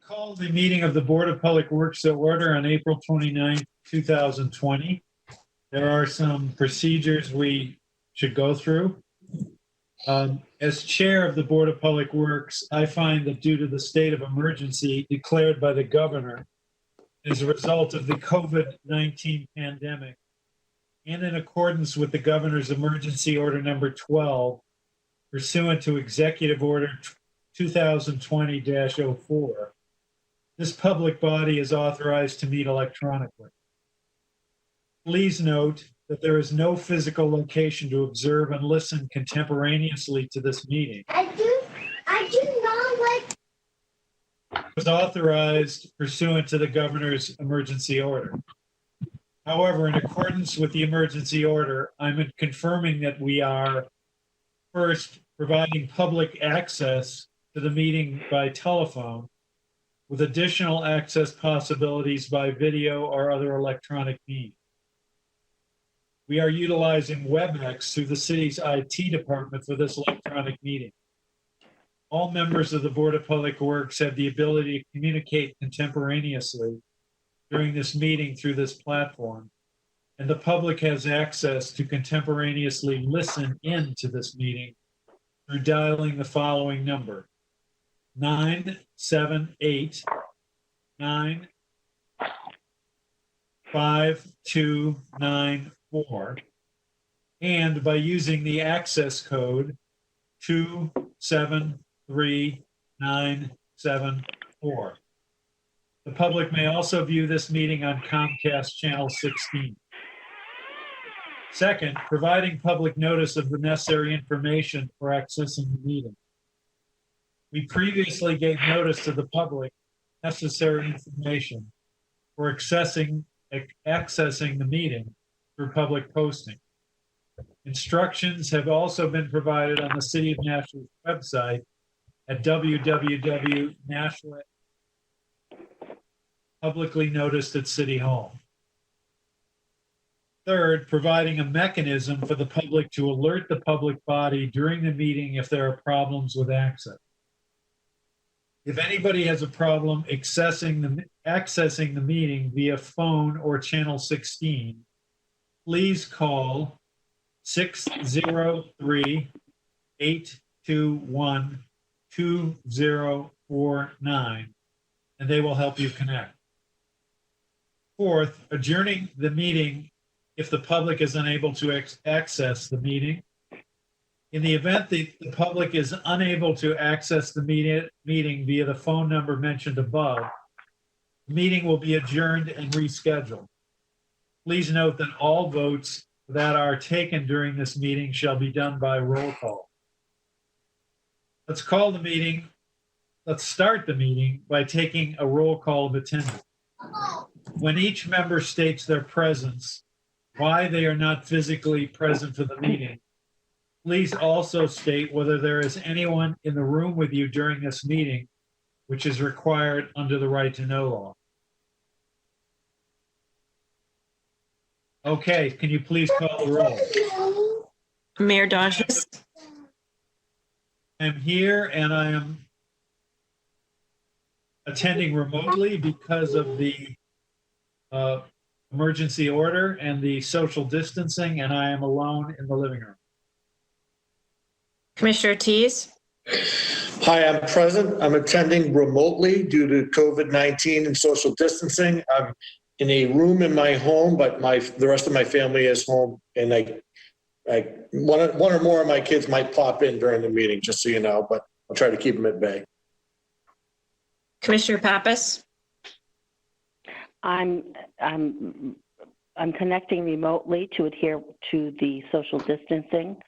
Call the meeting of the Board of Public Works to order on April 29th, 2020. There are some procedures we should go through. As chair of the Board of Public Works, I find that due to the state of emergency declared by the governor as a result of the COVID-19 pandemic, and in accordance with the governor's emergency order number 12, pursuant to Executive Order 2020-04, this public body is authorized to meet electronically. Please note that there is no physical location to observe and listen contemporaneously to this meeting. I do not like. It was authorized pursuant to the governor's emergency order. However, in accordance with the emergency order, I'm confirming that we are first providing public access to the meeting by telephone, with additional access possibilities by video or other electronic means. We are utilizing WebEx through the city's IT department for this electronic meeting. All members of the Board of Public Works have the ability to communicate contemporaneously during this meeting through this platform, and the public has access to contemporaneously listen in to this meeting through dialing the following number: 978-9-5294, and by using the access code 273974. The public may also view this meeting on Comcast Channel 16. Second, providing public notice of the necessary information for accessing the meeting. We previously gave notice to the public necessary information for accessing the meeting through public posting. Instructions have also been provided on the City of Nashville's website at www.nashville, publicly noticed at City Hall. Third, providing a mechanism for the public to alert the public body during the meeting if there are problems with access. If anybody has a problem accessing the meeting via phone or channel 16, please call 603-821-2049, and they will help you connect. Fourth, adjourning the meeting if the public is unable to access the meeting. In the event the public is unable to access the meeting via the phone number mentioned above, the meeting will be adjourned and rescheduled. Please note that all votes that are taken during this meeting shall be done by roll call. Let's start the meeting by taking a roll call of attendance. When each member states their presence, why they are not physically present for the meeting, please also state whether there is anyone in the room with you during this meeting, which is required under the right to know law. Okay, can you please call the roll? Mayor Dodges. I'm here and I am attending remotely because of the emergency order and the social distancing, and I am alone in the living room. Commissioner Tees. Hi, I'm present. I'm attending remotely due to COVID-19 and social distancing. I'm in a room in my home, but the rest of my family is home, and one or more of my kids might pop in during the meeting, just so you know, but I'll try to keep them at bay. Commissioner Pappas. I'm connecting remotely to adhere to the social distancing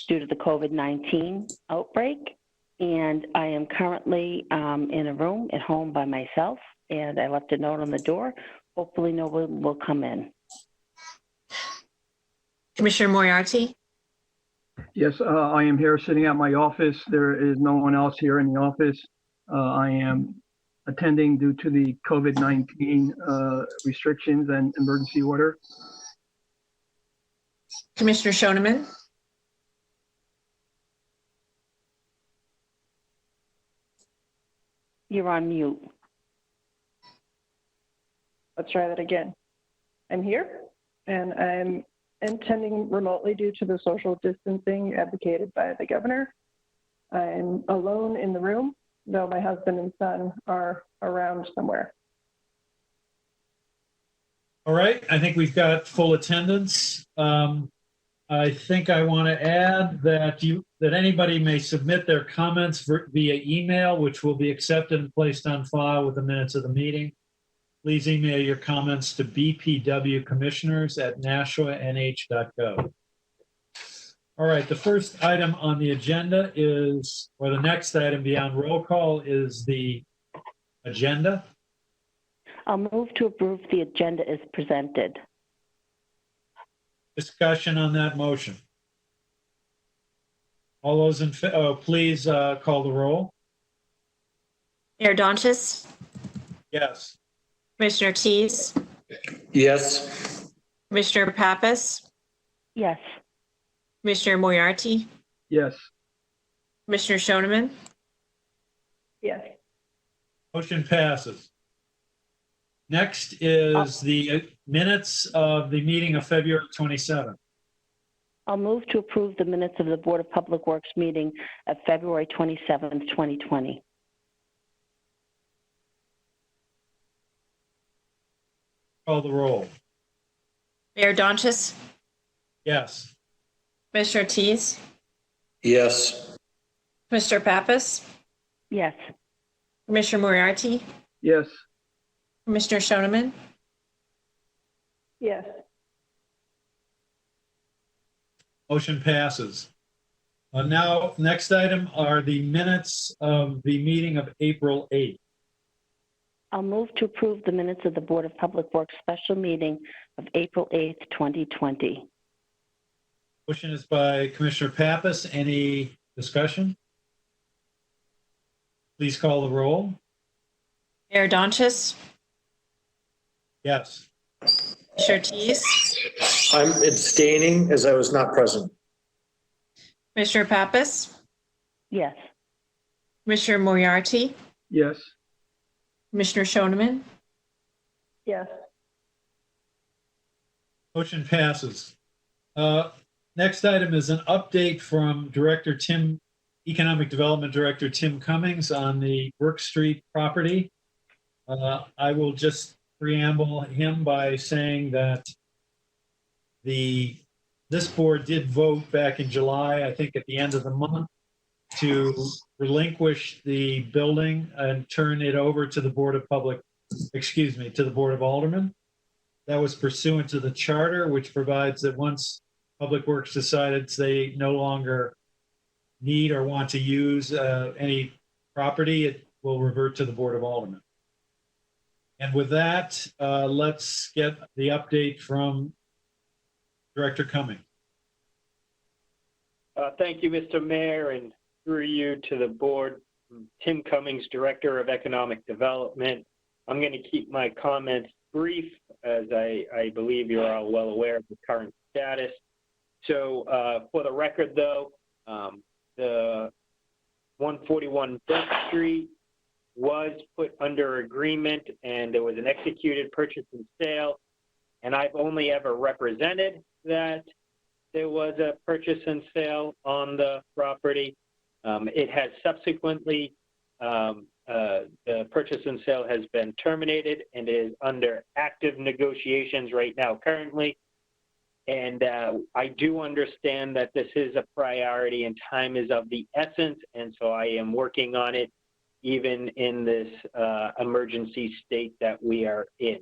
due to the COVID-19 outbreak. And I am currently in a room at home by myself, and I left a note on the door. Hopefully no one will come in. Commissioner Moriarty. Yes, I am here sitting at my office. There is no one else here in the office. I am attending due to the COVID-19 restrictions and emergency order. Commissioner Shoneman. You're on mute. Let's try that again. I'm here and I'm attending remotely due to the social distancing advocated by the governor. I'm alone in the room, though my husband and son are around somewhere. All right, I think we've got full attendance. I think I want to add that anybody may submit their comments via email, which will be accepted and placed on file with the minutes of the meeting. Please email your comments to bpwcommissioners@nashua.nh.gov. All right, the first item on the agenda is, or the next item beyond roll call is the agenda. I'll move to approve the agenda as presented. Discussion on that motion. All those in, please call the roll. Mayor Donches, Yes. Commissioner Tease, Yes. Commissioner Pappas, Yes. Commissioner Moriarty, Yes. Commissioner Shoneman, Yes. Motion passes. Next is the minutes of the meeting of February 27th. I'll move to approve the minutes of the Board of Public Works meeting of February 27th, 2020. Call the roll. Mayor Donches, Yes. Commissioner Tease, Yes. Commissioner Pappas, Yes. Commissioner Moriarty, Yes. Commissioner Shoneman, Yes. Motion passes. Now, next item are the minutes of the meeting of April 8th. I'll move to approve the minutes of the Board of Public Works special meeting of April 8th, 2020. Motion is by Commissioner Pappas. Any discussion? Please call the roll. Mayor Donches, Yes. Commissioner Tease, I'm abstaining as I was not present. Commissioner Pappas, Yes. Commissioner Moriarty, Yes. Commissioner Shoneman, Yes. Motion passes. Next item is an update from Economic Development Director Tim Cummings on the Brook Street property. I will just preamble him by saying that this board did vote back in July, I think at the end of the month, to relinquish the building and turn it over to the Board of Aldermen. That was pursuant to the charter, which provides that once Public Works decides they no longer need or want to use any property, it will revert to the Board of Aldermen. And with that, let's get the update from Director Cummings. Thank you, Mr. Mayor, and through you to the board. Tim Cummings, Director of Economic Development. I'm going to keep my comments brief, as I believe you're all well aware of the current status. So for the record, though, the 141 Brook Street was put under agreement, and there was an executed purchase and sale, and I've only ever represented that there was a purchase and sale on the property. It has subsequently, the purchase and sale has been terminated and is under active negotiations right now currently. And I do understand that this is a priority and time is of the essence, and so I am working on it even in this emergency state that we are in.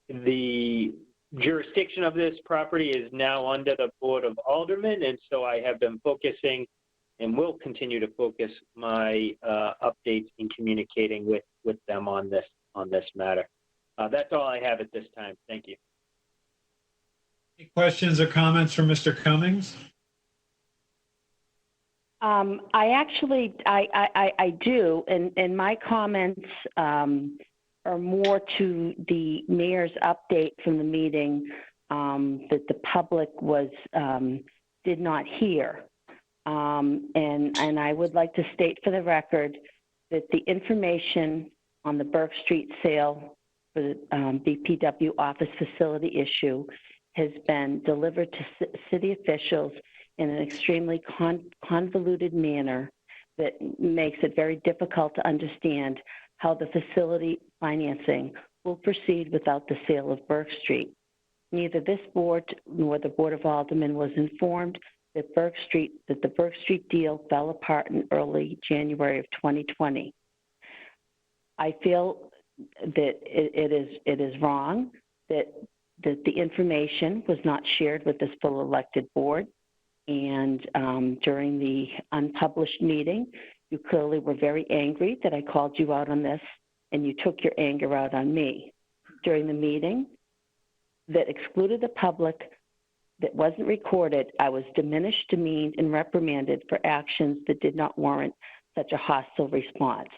The jurisdiction of this property is now under the Board of Aldermen, and so I have been focusing and will continue to focus my updates in communicating with them on this matter. That's all I have at this time. Thank you. Any questions or comments from Mr. Cummings? I do, and my comments are more to the mayor's update from the meeting that the public did not hear. And I would like to state for the record that the information on the Burke Street sale for the BPW office facility issue has been delivered to city officials in an extremely convoluted manner that makes it very difficult to understand how the facility financing will proceed without the sale of Burke Street. Neither this board nor the Board of Aldermen was informed that the Burke Street deal fell apart in early January of 2020. I feel that it is wrong that the information was not shared with this full elected board. And during the unpublished meeting, you clearly were very angry that I called you out on this, and you took your anger out on me. During the meeting that excluded the public, that wasn't recorded, I was diminished, demeaned, and reprimanded for actions that did not warrant such a hostile response.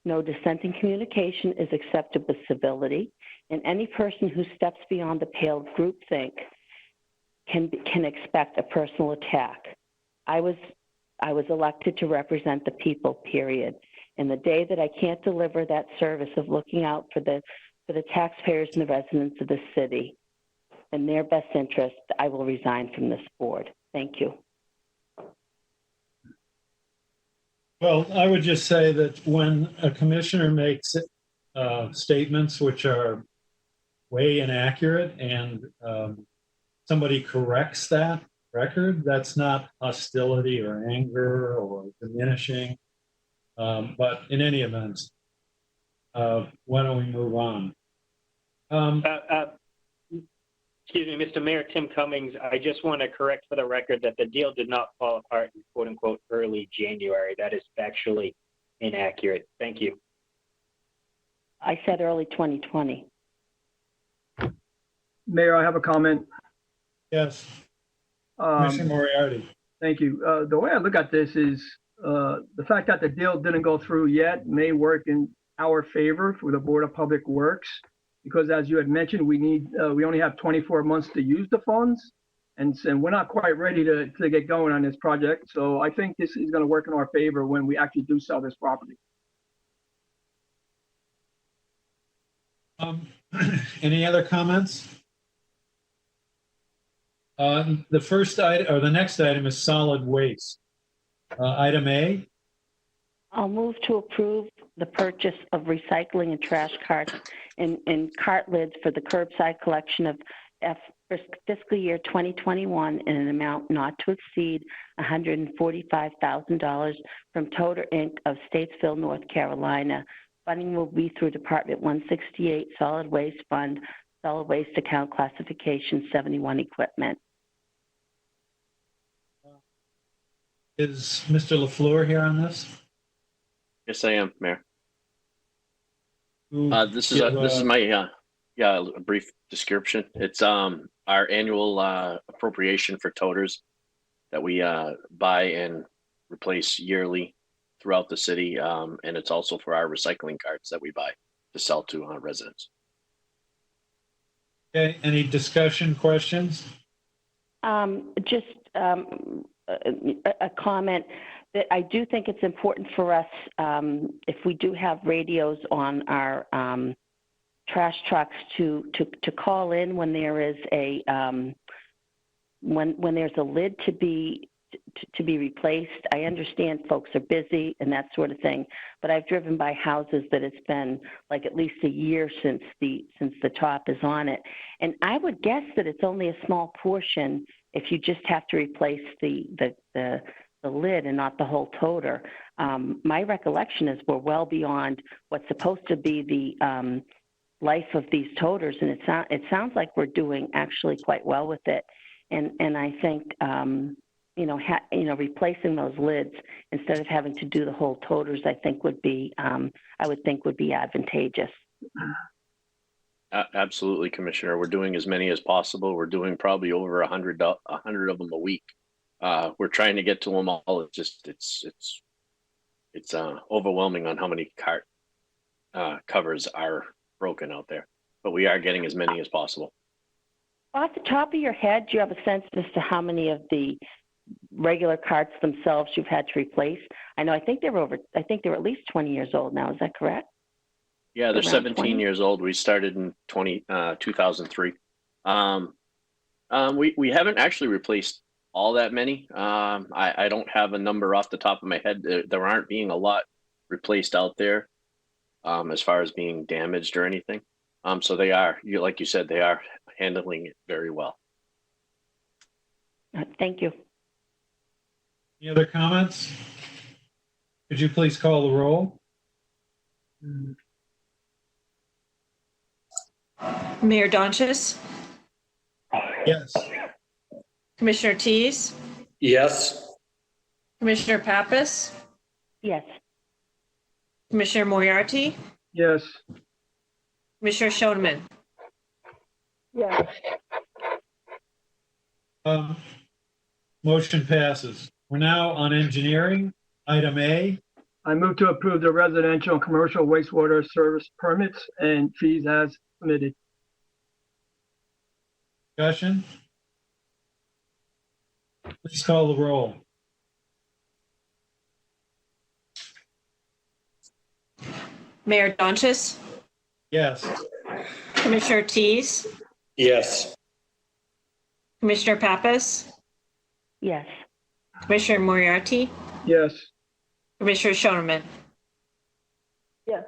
No dissenting communication is accepted with civility, and any person who steps beyond the pale of groupthink can expect a personal attack. I was elected to represent the people, period. And the day that I can't deliver that service of looking out for the taxpayers and the residents of the city in their best interest, I will resign from this board. Thank you. Well, I would just say that when a commissioner makes statements which are way inaccurate and somebody corrects that record, that's not hostility or anger or diminishing. But in any event, why don't we move on? Excuse me, Mr. Mayor, Tim Cummings, I just want to correct for the record that the deal did not fall apart in quote unquote early January. That is factually inaccurate. Thank you. I said early 2020. Mayor, I have a comment. Yes, Commissioner Moriarty. Thank you. The way I look at this is the fact that the deal didn't go through yet may work in our favor for the Board of Public Works, because as you had mentioned, we only have 24 months to use the funds, and we're not quite ready to get going on this project. So I think this is going to work in our favor when we actually do sell this property. Any other comments? The first item, or the next item, is solid waste. Item A. I'll move to approve the purchase of recycling and trash carts and cart lids for the curbside collection of fiscal year 2021 in an amount not to exceed $145,000 from Toter Inc. of Statesville, North Carolina. Funding will be through Department 168 Solid Waste Fund, Solid Waste Account Classification 71 Equipment. Is Mr. LaFleur here on this? Yes, I am, Mayor. This is Give, my a brief description. It's our annual appropriation for toters that we buy and replace yearly throughout the city, and it's also for our recycling carts that we buy to sell to residents. Okay, any discussion, questions? Just a comment that I do think it's important for us, if we do have radios on our trash trucks, to call in when there is a when there's a lid to be replaced. I understand folks are busy and that sort of thing, but I've driven by houses that it's been like at least a year since the top is on it, and I would guess that it's only a small portion if you just have to replace the lid and not the whole toter. My recollection is we're well beyond what's supposed to be the life of these toters, and it sounds like we're doing actually quite well with it. And I think replacing those lids instead of having to do the whole toters, I would be advantageous. Absolutely, Commissioner. We're doing as many as possible. We're doing probably over 100 of them a week. We're trying to get to them all. It's overwhelming on how many cart covers are broken out there, but we are getting as many as possible. Off the top of your head, do you have a sense as to how many of the regular carts themselves you've had to replace? I think they're at least 20 years old now. Is that correct? Yeah, they're Around 17 20? years old. We started in 2003. We haven't actually replaced all that many. I don't have a number off the top of my head. There aren't being a lot replaced out there as far as being damaged or anything. So they are, like you said, they are handling it very well. Thank you. Any other comments? Could you please call the roll? Mayor Donches, Yes. Commissioner Tease, Yes. Commissioner Pappas, Yes. Commissioner Moriarty, Yes. Commissioner Shoneman. Yes. Motion passes. We're now on engineering. Item A. I move to approve the residential and commercial wastewater service permits and fees as submitted. Discussion. Please call the roll. Mayor Donches, Yes. Commissioner Tease, Yes. Commissioner Pappas, Yes. Commissioner Moriarty, Yes. Commissioner Shoneman. Yes.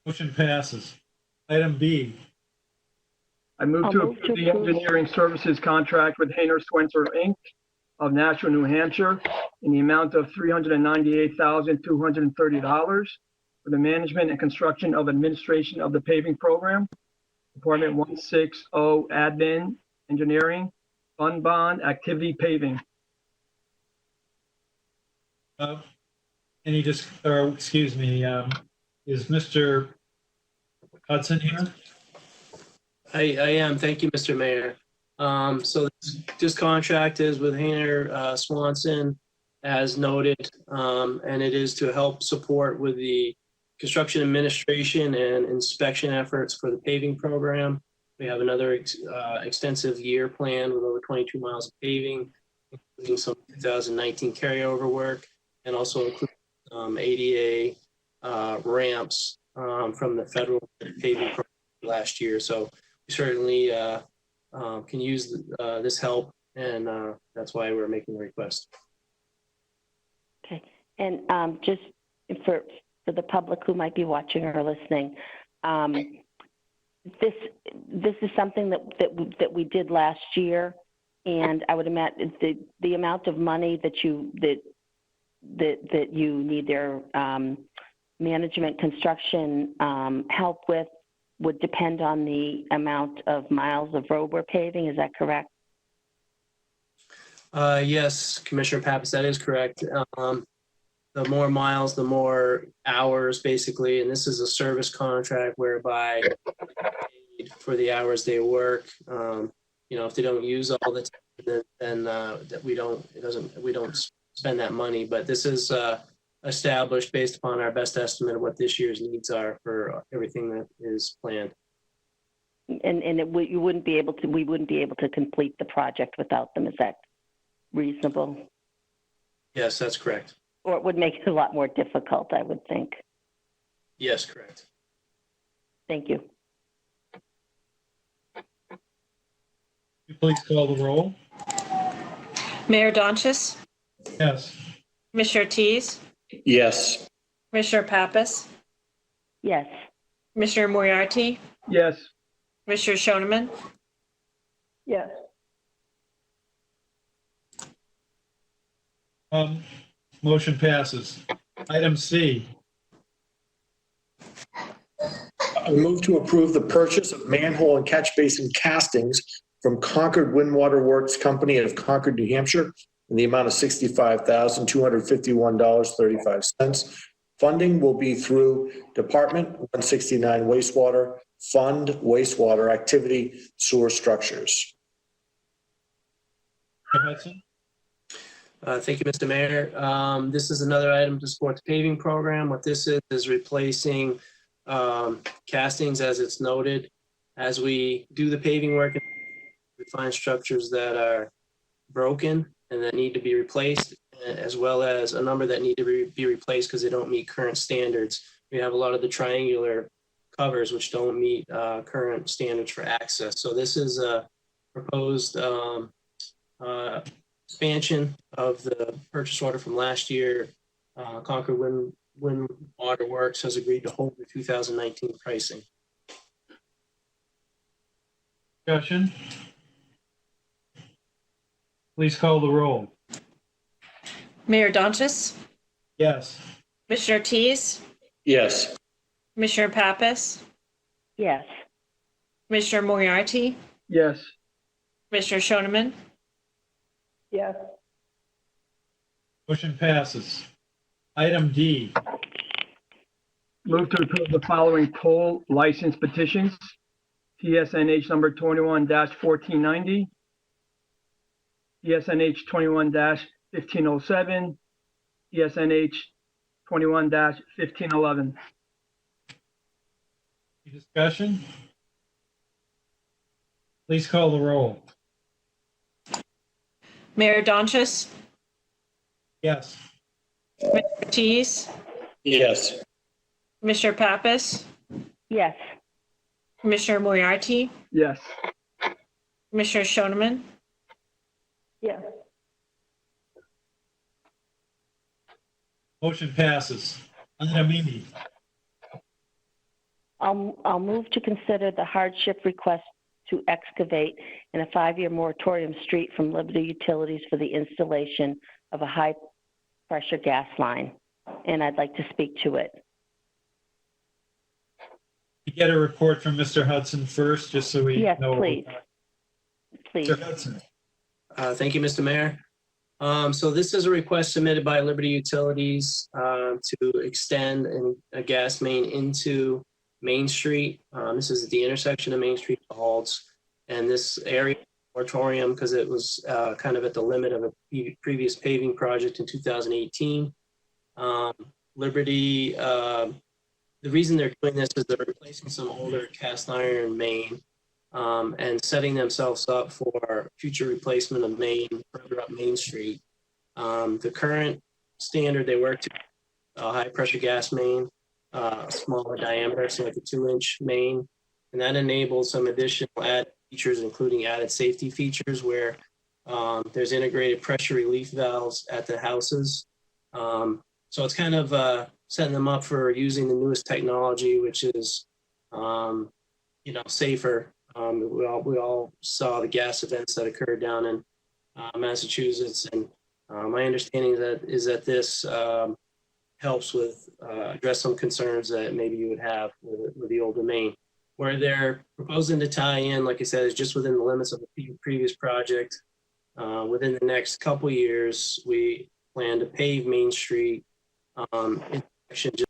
Motion passes. Item B. I move I'll to move to approve the approve. engineering services contract with Hayner Swenser, Inc. of Nashua, New Hampshire in the amount of $398,230 for the management and construction of administration of the paving program. Department 160 Admin Engineering, Fund Bond, Activity Paving. Excuse me, is Mr. Hudson here? I am. Thank you, Mr. Mayor. So this contract is with Hayner Swanson, as noted, and it is to help support with the construction administration and inspection efforts for the paving program. We have another extensive year plan with over 22 miles of paving, including some 2019 carryover work, and also including ADA ramps from the federal paving program last year. So we certainly can use this help, and that's why we're making the request. Okay. And just for the public who might be watching or listening, this is something that we did last year, and I would imagine the amount of money that you need their management construction help with would depend on the amount of miles of road we're paving. Is that correct? Yes, Commissioner Pappas, that is correct. The more miles, the more hours, basically, and this is a service contract whereby for the hours they work, if they don't use all the time, then that we don't spend that money. But this is established based upon our best estimate of what this year's needs are for everything that is planned. And we wouldn't be able to complete the project without them. Is that reasonable? Yes, that's correct. Or it would make it a lot more difficult, I would think. Yes, correct. Thank you. Please call the roll. Mayor Donches, Yes. Commissioner Tease, Yes. Commissioner Pappas, Yes. Commissioner Moriarty, Yes. Commissioner Shoneman. Yes. Motion passes. Item C. I move to approve the purchase of manhole and catch basin castings from Concord Windwater Works Company of Concord, New Hampshire, in the amount of $65,251.35. Funding will be through Department 169 Wastewater Fund Wastewater Activity Sewer Structures. Hudson? Thank you, Mr. Mayor. This is another item to support the paving program. What this is replacing castings, as it's noted. As we do the paving work, we find structures that are broken and that need to be replaced. as well as a number that need to be replaced because they don't meet current standards. We have a lot of the triangular covers which don't meet current standards for access. So this is a proposed expansion of the purchase order from last year. Concord Wind Water Works has agreed to hold the 2019 pricing. Discussion? Please call the roll. Mayor Donches, Yes. Commissioner Tease, Yes. Commissioner Pappas, Yes. Commissioner Moriarty, Yes. Commissioner Shoneman, Yes. Motion passes. Item D. Move to approve the following toll license petitions. TSNH number 21-1490, TSNH 21-1507, TSNH 21-1511. Any discussion? Please call the roll. Mayor Donches, Yes. Commissioner Tease, Yes. Commissioner Pappas, Yes. Commissioner Moriarty, Yes. Commissioner Shoneman, Yes. Motion passes. Item E. I'll move to consider the hardship request to excavate in a 5-year moratorium street from Liberty Utilities for the installation of a high-pressure gas line, and I'd like to speak to it. You get a report from Mr. Hudson first, just so we Yes, know. please. Please. Mr. Hudson. Thank you, Mr. Mayor. So this is a request submitted by Liberty Utilities to extend a gas main into Main Street. This is at the intersection of Main Street and Halts. And this area moratorium, because it was kind of at the limit of a previous paving project in 2018. Liberty, the reason they're doing this is they're replacing some older cast iron main and setting themselves up for future replacement of main further up Main Street. The current standard they work to a high pressure gas main, smaller diameter, so like a 2-inch main, and that enables some additional added features, including added safety features where there's integrated pressure relief valves at the houses. So it's kind of setting them up for using the newest technology, which is, safer. We all saw the gas events that occurred down in Massachusetts, and my understanding is that this helps with address some concerns that maybe you would have with the older main. Where they're proposing to tie in, like I said, is just within the limits of the previous project. Within the next couple years, we plan to pave Main Street in section just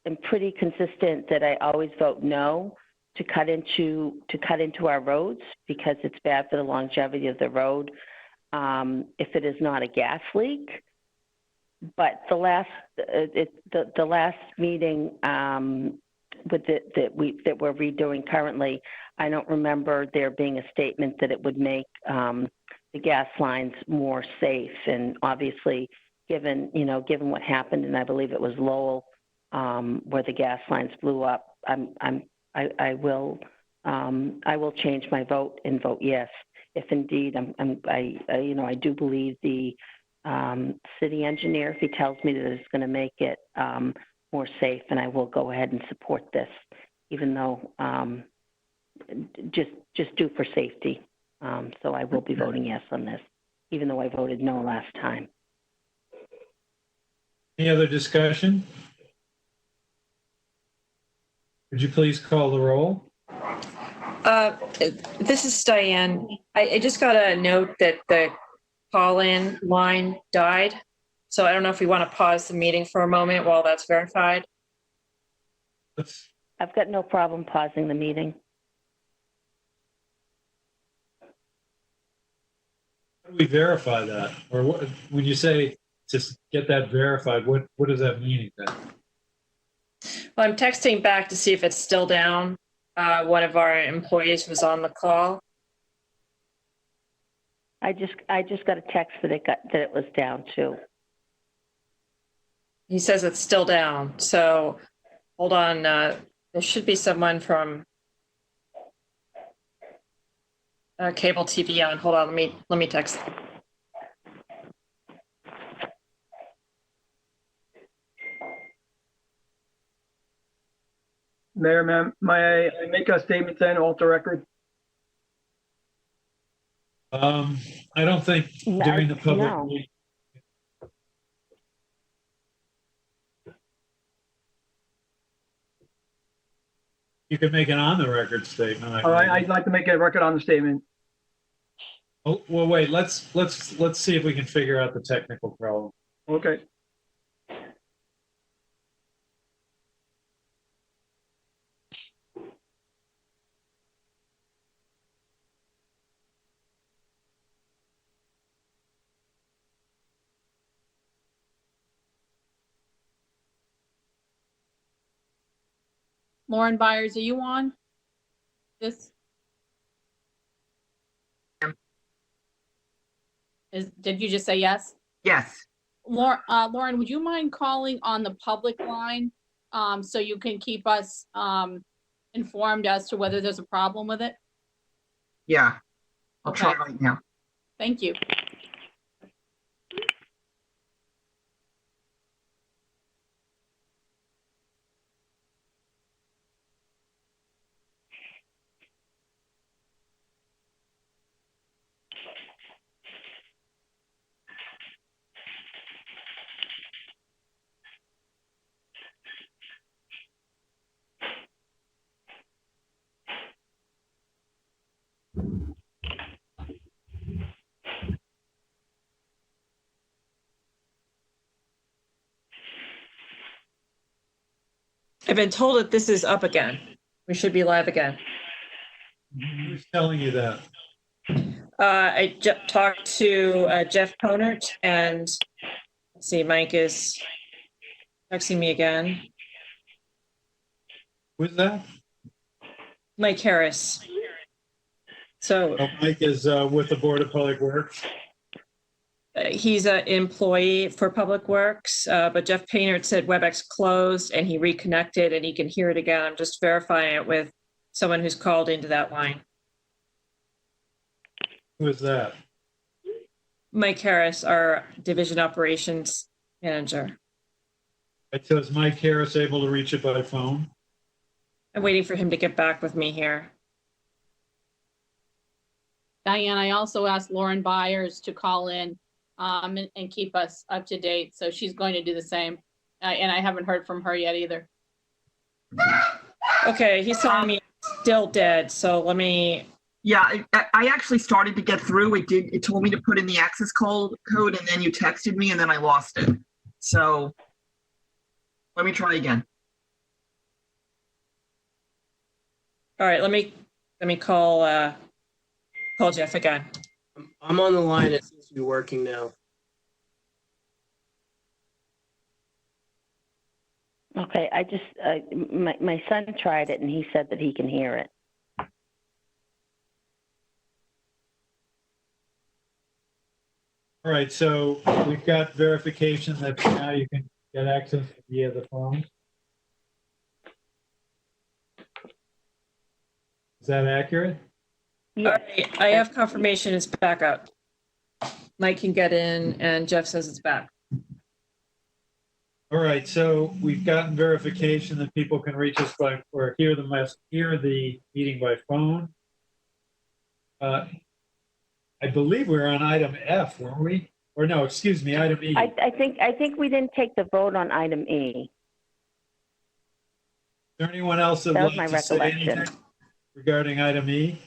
I'm pretty consistent that I always vote no to cut into our roads because it's bad for the longevity of the road if it is not a gas leak. But the last meeting that we're redoing currently, I don't remember there being a statement that it would make the gas lines more safe. And obviously, given what happened, and I believe it was Lowell, where the gas lines blew up, I will change my vote and vote yes if indeed I do believe the city engineer, if he tells me that it's going to make it more safe, and I will go ahead and support this, even though just due for safety. So I will be voting yes on this, even though I voted no last time. Any other discussion? Would you please call the roll? This is Diane. I just got a note that the call-in line died. So I don't know if we want to pause the meeting for a moment while that's verified. Let's, I've got no problem pausing the meeting. how do we verify that? Or what, when you say just get that verified, what does that mean exactly? Well, I'm texting back to see if it's still down. One of our employees was on the call. I just got a text that it was down too. He says it's still down. So hold on. There should be someone from cable TV on. Hold on. Let me text. Mayor, ma'am, may I make a statement then, off the record? I don't think during the public No. meeting. You could make an on the record statement. All right, I'd like to make a record on the statement. Oh, well, wait, let's see if we can figure out the technical problem. Okay. Lauren Byers, are you on this? Did you just say yes? Yes. Lauren, would you mind calling on the public line so you can keep us informed as to whether there's a problem with it? Yeah. I'll Okay. try right now. Thank you. I've been told that this is up again. We should be live again. Who's telling you that? I talked to Jeff Conert, and let's see, Mike is texting me again. Who's that? Mike Harris. So Oh, Mike is with the Board of Public Works. he's an employee for Public Works, but Jeff Painter said WebEx closed and he reconnected and he can hear it again. I'm just verifying it with someone who's called into that line. Who is that? Mike Harris, our division operations manager. Right, so is Mike Harris able to reach it by phone? I'm waiting for him to get back with me here. Diane, I also asked Lauren Byers to call in and keep us up to date. So she's going to do the same. And I haven't heard from her yet either. Okay, he's telling me it's still dead. So let me. Yeah, I actually started to get through. It told me to put in the access code and then you texted me and then I lost it. So let me try again. All right, let me call Jeff again. I'm on the line. It seems to be working now. Okay, I just, my son tried it and he said that he can hear it. All right, so we've got verification that now you can get access via the phone. Is that accurate? All Yes. right, I have confirmation it's back up. Mike can get in and Jeff says it's back. All right, so we've gotten verification that people can reach us by, or hear the meeting by phone. I believe we're on item F, weren't we? Or no, excuse me, item E. I think we didn't take the vote on item E. there anyone else that'd That was like my to say recollection. anything regarding item E?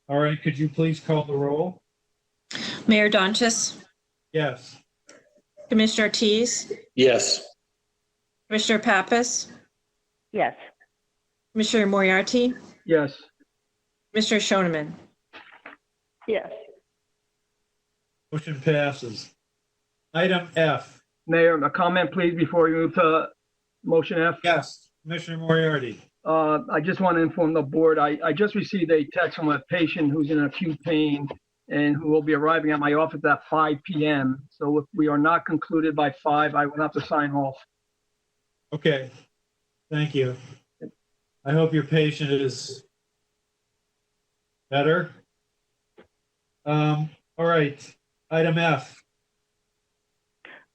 All right, could you please call the roll? Mayor Donchis, Yes. Commissioner Tease, Yes. Commissioner Pappas, Yes. Commissioner Moriarty, Yes. Commissioner Shoneman. Yes. Motion passes. Item F. Mayor, a comment, please, before we move to motion F. Yes, Commissioner Moriarty. I just want to inform the board, I just received a text from a patient who's in acute pain and who will be arriving at my office at 5 p.m. So if we are not concluded by 5, I will have to sign off. Okay, thank you. I hope your patient is better. All right, item F.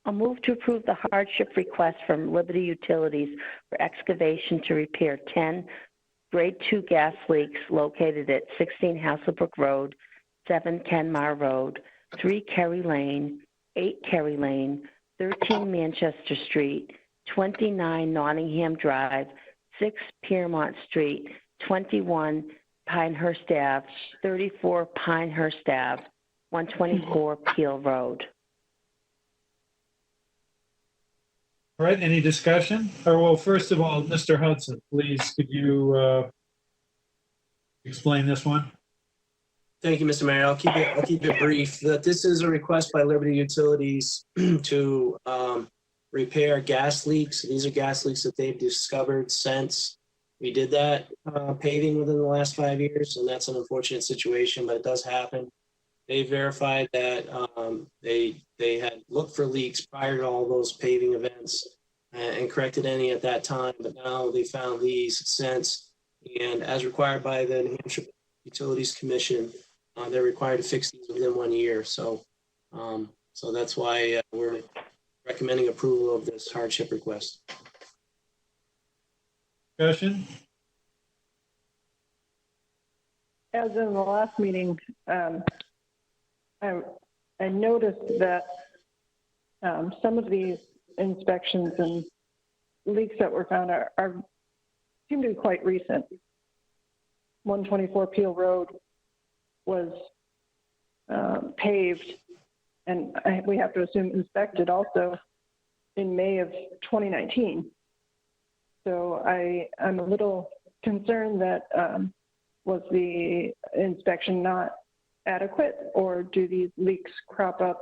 I'll move to approve the hardship request from Liberty Utilities for excavation to repair 10 grade 2 gas leaks located at 16 Hasselbrook Road, 7 Kenmar Road, 3 Kerry Lane, 8 Kerry Lane, 13 Manchester Street, 29 Nottingham Drive, 6 Piermont Street, 21 Pinehurst Ave, 34 Pinehurst Ave, 124 Peel Road. All right, any discussion? Or well, first of all, Mr. Hudson, please, could you explain this one? Thank you, Mr. Mayor. I'll keep it brief. That this is a request by Liberty Utilities to repair gas leaks. These are gas leaks that they've discovered since we did that paving within the last 5 years, and that's an unfortunate situation, but it does happen. They verified that they had looked for leaks prior to all those paving events and corrected any at that time, but now they found these since, and as required by the New Hampshire Utilities Commission, they're required to fix these within 1 year. So that's why we're recommending approval of this hardship request. Discussion? As in the last meeting, I noticed that some of these inspections and leaks that were found seem to be quite recent. 124 Peel Road was paved, and we have to assume inspected also in May of 2019. So I'm a little concerned that was the inspection not adequate, or do these leaks crop up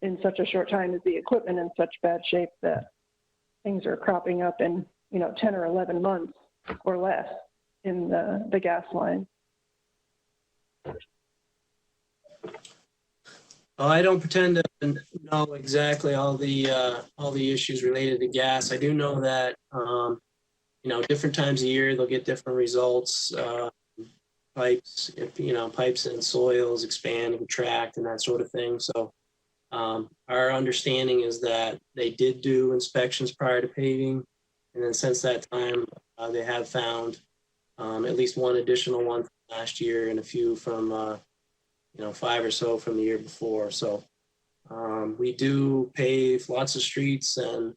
in such a short time? Is the equipment in such bad shape that things are cropping up in 10 or 11 months or less in the gas line? Well, I don't pretend to know exactly all the issues related to gas. I do know that different times a year they'll get different results. Pipes, pipes and soils expand and contract and that sort of thing. So our understanding is that they did do inspections prior to paving, and then since that time they have found at least one additional one from last year and a few from 5 or so from the year before. So we do pave lots of streets, and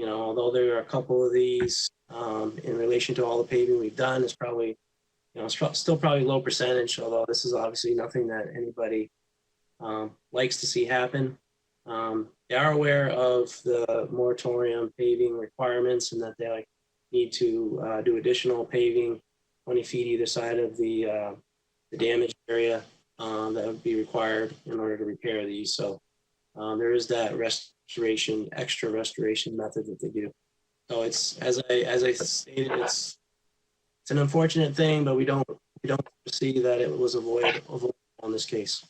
although there are a couple of these in relation to all the paving we've done, it's probably still probably low percentage, although this is obviously nothing that anybody likes to see happen. They are aware of the moratorium paving requirements and that they need to do additional paving 20 feet either side of the damaged area that would be required in order to repair these. So there is that extra restoration method that they do. So it's, as I stated, it's an unfortunate thing, but we don't see that it was avoidable on this case.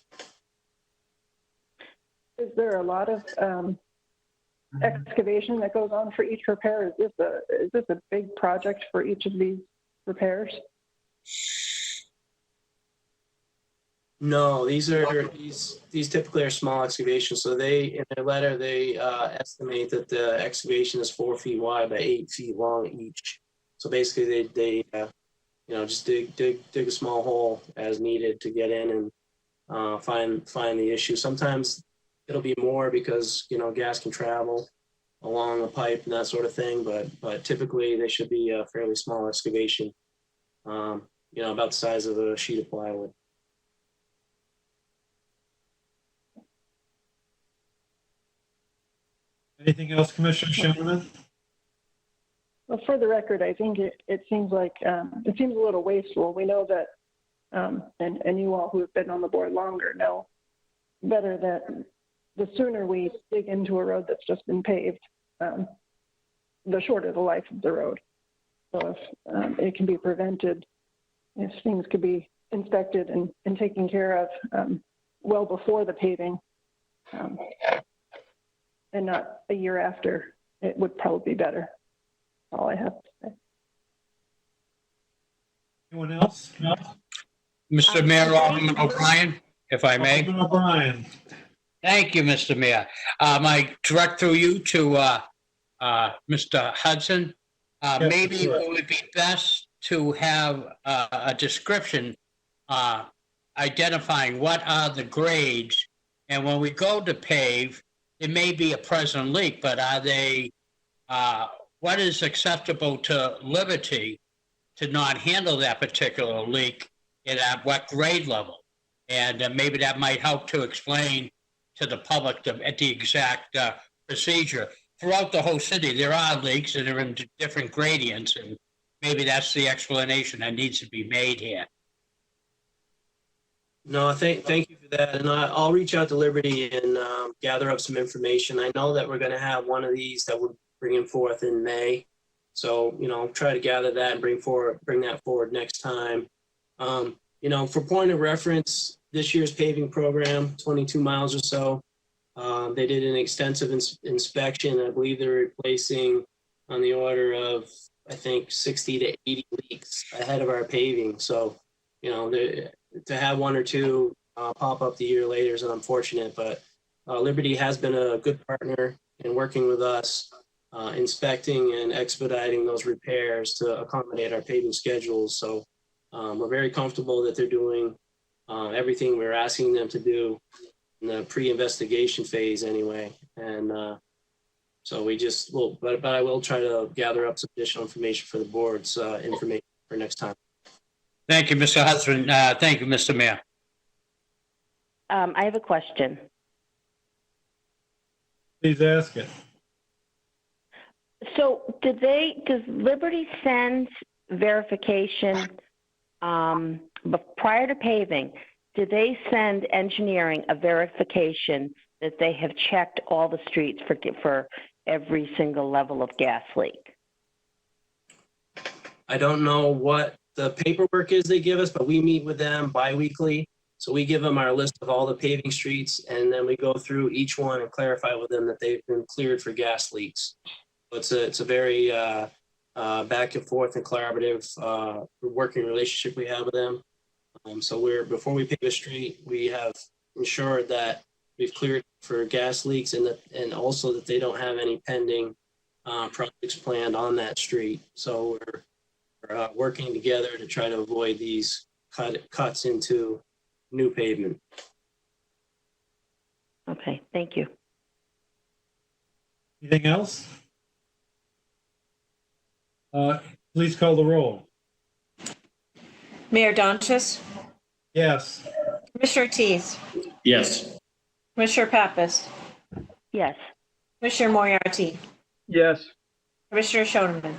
Is there a lot of excavation that goes on for each repair? Is this a big project for each of these repairs? No, these typically are small excavations. So in their letter, they estimate that the excavation is 4 feet wide by 8 feet long each. So basically they just dig a small hole as needed to get in and find the issue. Sometimes it'll be more because gas can travel. along a pipe and that sort of thing, but typically they should be a fairly small excavation, about the size of a sheet of plywood. Anything else, Commissioner Schoeneman? Well, for the record, I think it seems like, it seems a little wasteful. We know that, and you all who have been on the board longer know better that the sooner we dig into a road that's just been paved, the shorter the life of the road. So if it can be prevented, if things could be inspected and taken care of well before the paving, and not a year after, it would probably be better. All I have to say. Anyone else? Mr. Mayor, Alderman O'Brien, if I may. Alderman O'Brien. Thank you, Mr. Mayor. I direct through you to Mr. Hudson. Maybe sure. it would be best to have a description identifying what are the grades. And when we go to pave, it may be a present leak, but are they, what is acceptable to Liberty to not handle that particular leak and at what grade level? And maybe that might help to explain to the public at the exact procedure. Throughout the whole city, there are leaks and they're in different gradients, and maybe that's the explanation that needs to be made here. No, thank you for that. And I'll reach out to Liberty and gather up some information. I know that we're going to have one of these that we're bringing forth in May. So, try to gather that and bring that forward next time. For point of reference, this year's paving program, 22 miles or so, they did an extensive inspection. I believe they're replacing on the order of, I think, 60 to 80 leaks ahead of our paving. So, to have one or two pop up the year later is unfortunate, but Liberty has been a good partner in working with us, inspecting and expediting those repairs to accommodate our paving schedules. So we're very comfortable that they're doing everything we're asking them to do in the pre-investigation phase anyway. And so we just will, but I will try to gather up some additional information for the board's information for next time. Thank you, Mr. Hudson. Thank you, Mr. Mayor. I have a question. Please ask it. So does Liberty send verification prior to paving? Did they send engineering a verification that they have checked all the streets for every single level of gas leak? I don't know what the paperwork is they give us, but we meet with them bi-weekly. So we give them our list of all the paving streets, and then we go through each one and clarify with them that they've been cleared for gas leaks. It's a very back and forth and collaborative working relationship we have with them. So before we pave a street, we have ensured that we've cleared for gas leaks and also that they don't have any pending projects planned on that street. So we're working together to try to avoid these cuts into new pavement. Okay, thank you. Anything else? Please call the roll. Mayor Donchis, Yes. Commissioner Teese, Yes. Commissioner Pappas, Yes. Commissioner Moriarty, Yes. Commissioner Schoeneman.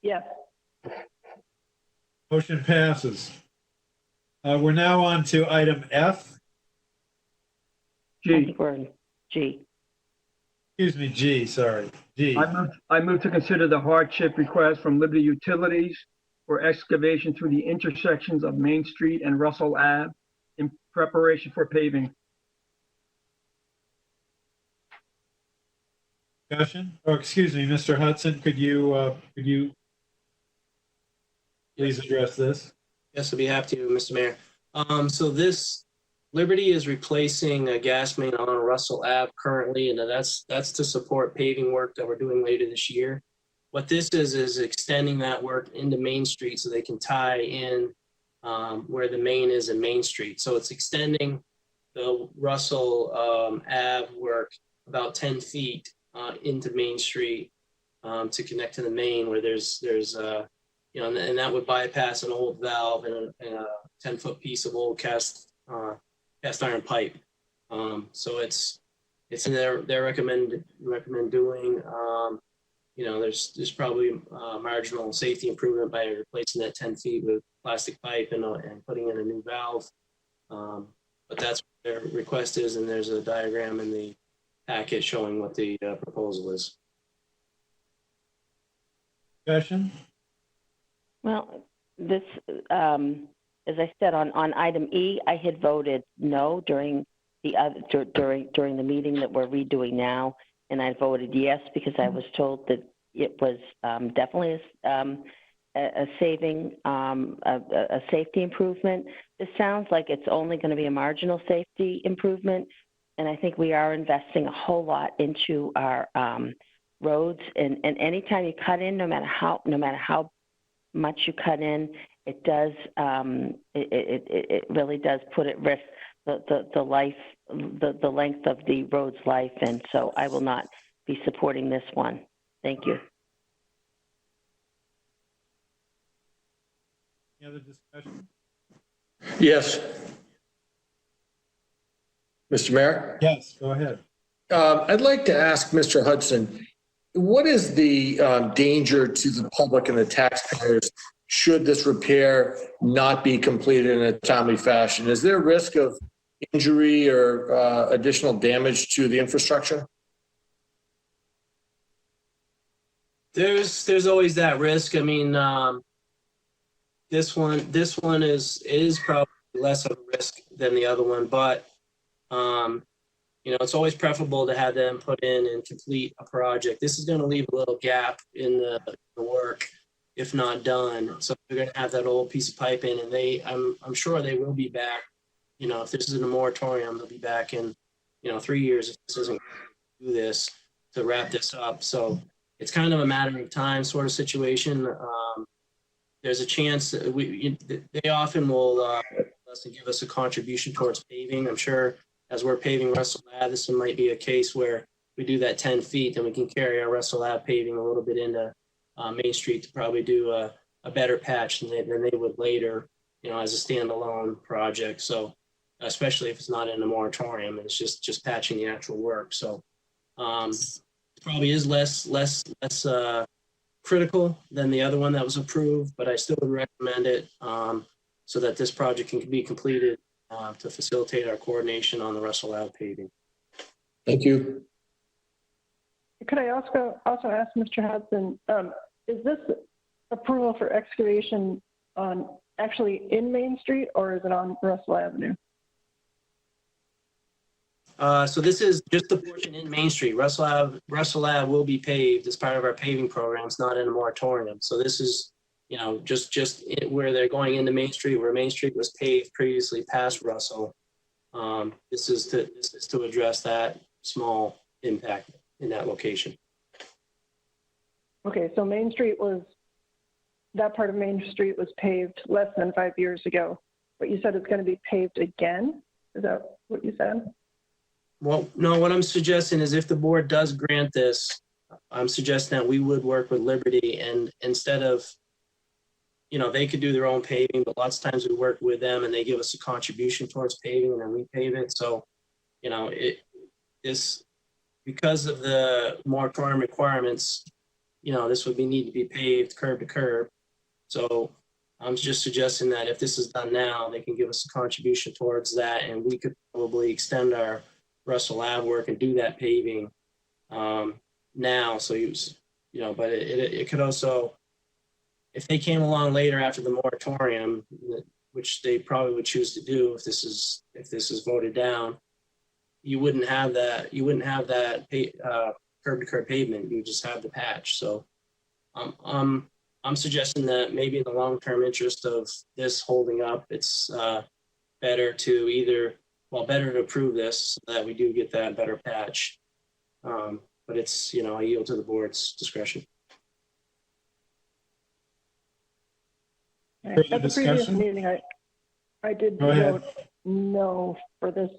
Yes. Motion passes. We're now on to item F. I G. think we're in G. Excuse me, G, sorry. G. I move to consider the hardship request from Liberty Utilities for excavation through the intersections of Main Street and Russell Ave in preparation for paving. Discussion? Oh, excuse me, Mr. Hudson, could you please address this? Yes, I'll be happy to, Mr. Mayor. So this Liberty is replacing a gas main on Russell Ave currently, and that's to support paving work that we're doing later this year. What this is extending that work into Main Street so they can tie in where the main is in Main Street. So it's extending the Russell Ave work about 10 feet into Main Street to connect to the main where there's you know, and that would bypass an old valve and a 10-foot piece of old cast iron pipe. So it's they're recommend doing. You know, there's probably marginal safety improvement by replacing that 10 feet with plastic pipe and putting in a new valve. But that's what their request is, and there's a diagram in the packet showing what the proposal is. Discussion? Well, this, as I said, on item E, I had voted no during the meeting that we're redoing now, and I voted yes because I was told that it was definitely a saving, a safety improvement. This sounds like it's only going to be a marginal safety improvement, and I think we are investing a whole lot into our roads. And anytime you cut in, no matter how much you cut in, it does it really does put at risk the length of the road's life, and so I will not be supporting this one. Thank you. Any other discussion? Yes. Mr. Mayor? Yes, go ahead. I'd like to ask Mr. Hudson, what is the danger to the public and the taxpayers should this repair not be completed in a timely fashion? Is there a risk of injury or additional damage to the infrastructure? There's always that risk. I mean, this one is probably less of a risk than the other one, but you know, it's always preferable to have them put in and complete a project. This is going to leave a little gap in the work if not done. So they're going to have that old piece of pipe in, and I'm sure they will be back. You know, if this is in a moratorium, they'll be back in, you know, 3 years if this isn't do this to wrap this up. So it's kind of a matter of time sort of situation. There's a chance that they often will give us a contribution towards paving. I'm sure as we're paving Russell Ave, this might be a case where we do that 10 feet and we can carry our Russell Ave paving a little bit into Main Street to probably do a better patch than they would later, you know, as a standalone project. So especially if it's not in a moratorium and it's just patching the actual work. So it probably is less critical than the other one that was approved, but I still would recommend it so that this project can be completed to facilitate our coordination on the Russell Ave paving. Thank you. Could I also ask Mr. Hudson, is this approval for excavation on actually in Main Street or is it on Russell Avenue? So this is just the portion in Main Street. Russell Ave will be paved as part of our paving program. It's not in a moratorium. So this is, you know, just where they're going into Main Street, where Main Street was paved previously past Russell. This is to address that small impact in that location. Okay, so that part of Main Street was paved less than 5 years ago, but you said it's going to be paved again? Is that what you said? Well, no, what I'm suggesting is if the board does grant this, I'm suggesting that we would work with Liberty, and instead of, you know, they could do their own paving, but lots of times we work with them and they give us a contribution towards paving and then we pave it. So, you know, because of the moratorium requirements, you know, this would need to be paved curb to curb. So I'm just suggesting that if this is done now, they can give us a contribution towards that, and we could probably extend our Russell Ave work and do that paving now. So you know, but it could also, if they came along later after the moratorium, which they probably would choose to do if this is voted down, you wouldn't have that curb to curb pavement. You just have the patch. So I'm suggesting that maybe in the long-term interest of this holding up, it's better to approve this so that we do get that better patch. But it's, you know, I yield to the board's discretion. At the previous meeting, I did vote no for this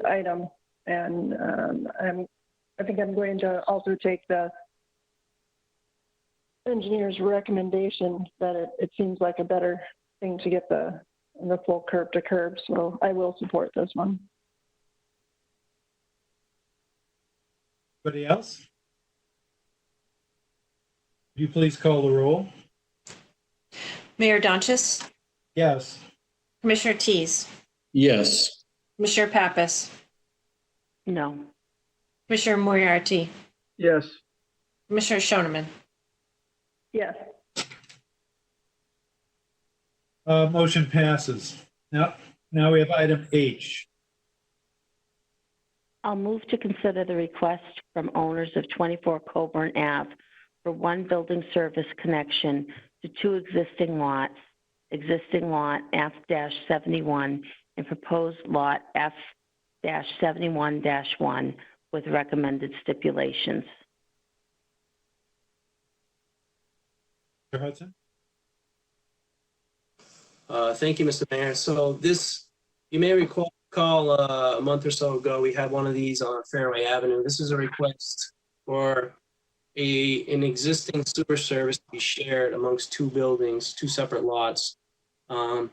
item, And I think I'm going to also take the engineer's recommendation that it seems like a better thing to get the full curb to curb. So I will support this one. Anybody else? Would you please call the roll? Mayor Donchis, Yes. Commissioner Tease, Yes. Commissioner Pappas, No. Commissioner Moriarty, Yes. Commissioner Shoneman. Yes. Motion passes. Now we have item H. I'll move to consider the request from owners of 24 Coburn Ave for one building service connection to two existing lots, existing lot F-71 and proposed lot F-71-1 with recommended stipulations. Mr. Hudson? Thank you, Mr. Mayor. So this, you may recall a month or so ago, we had one of these on Fairway Avenue. This is a request for an existing sewer service to be shared amongst two buildings, two separate lots.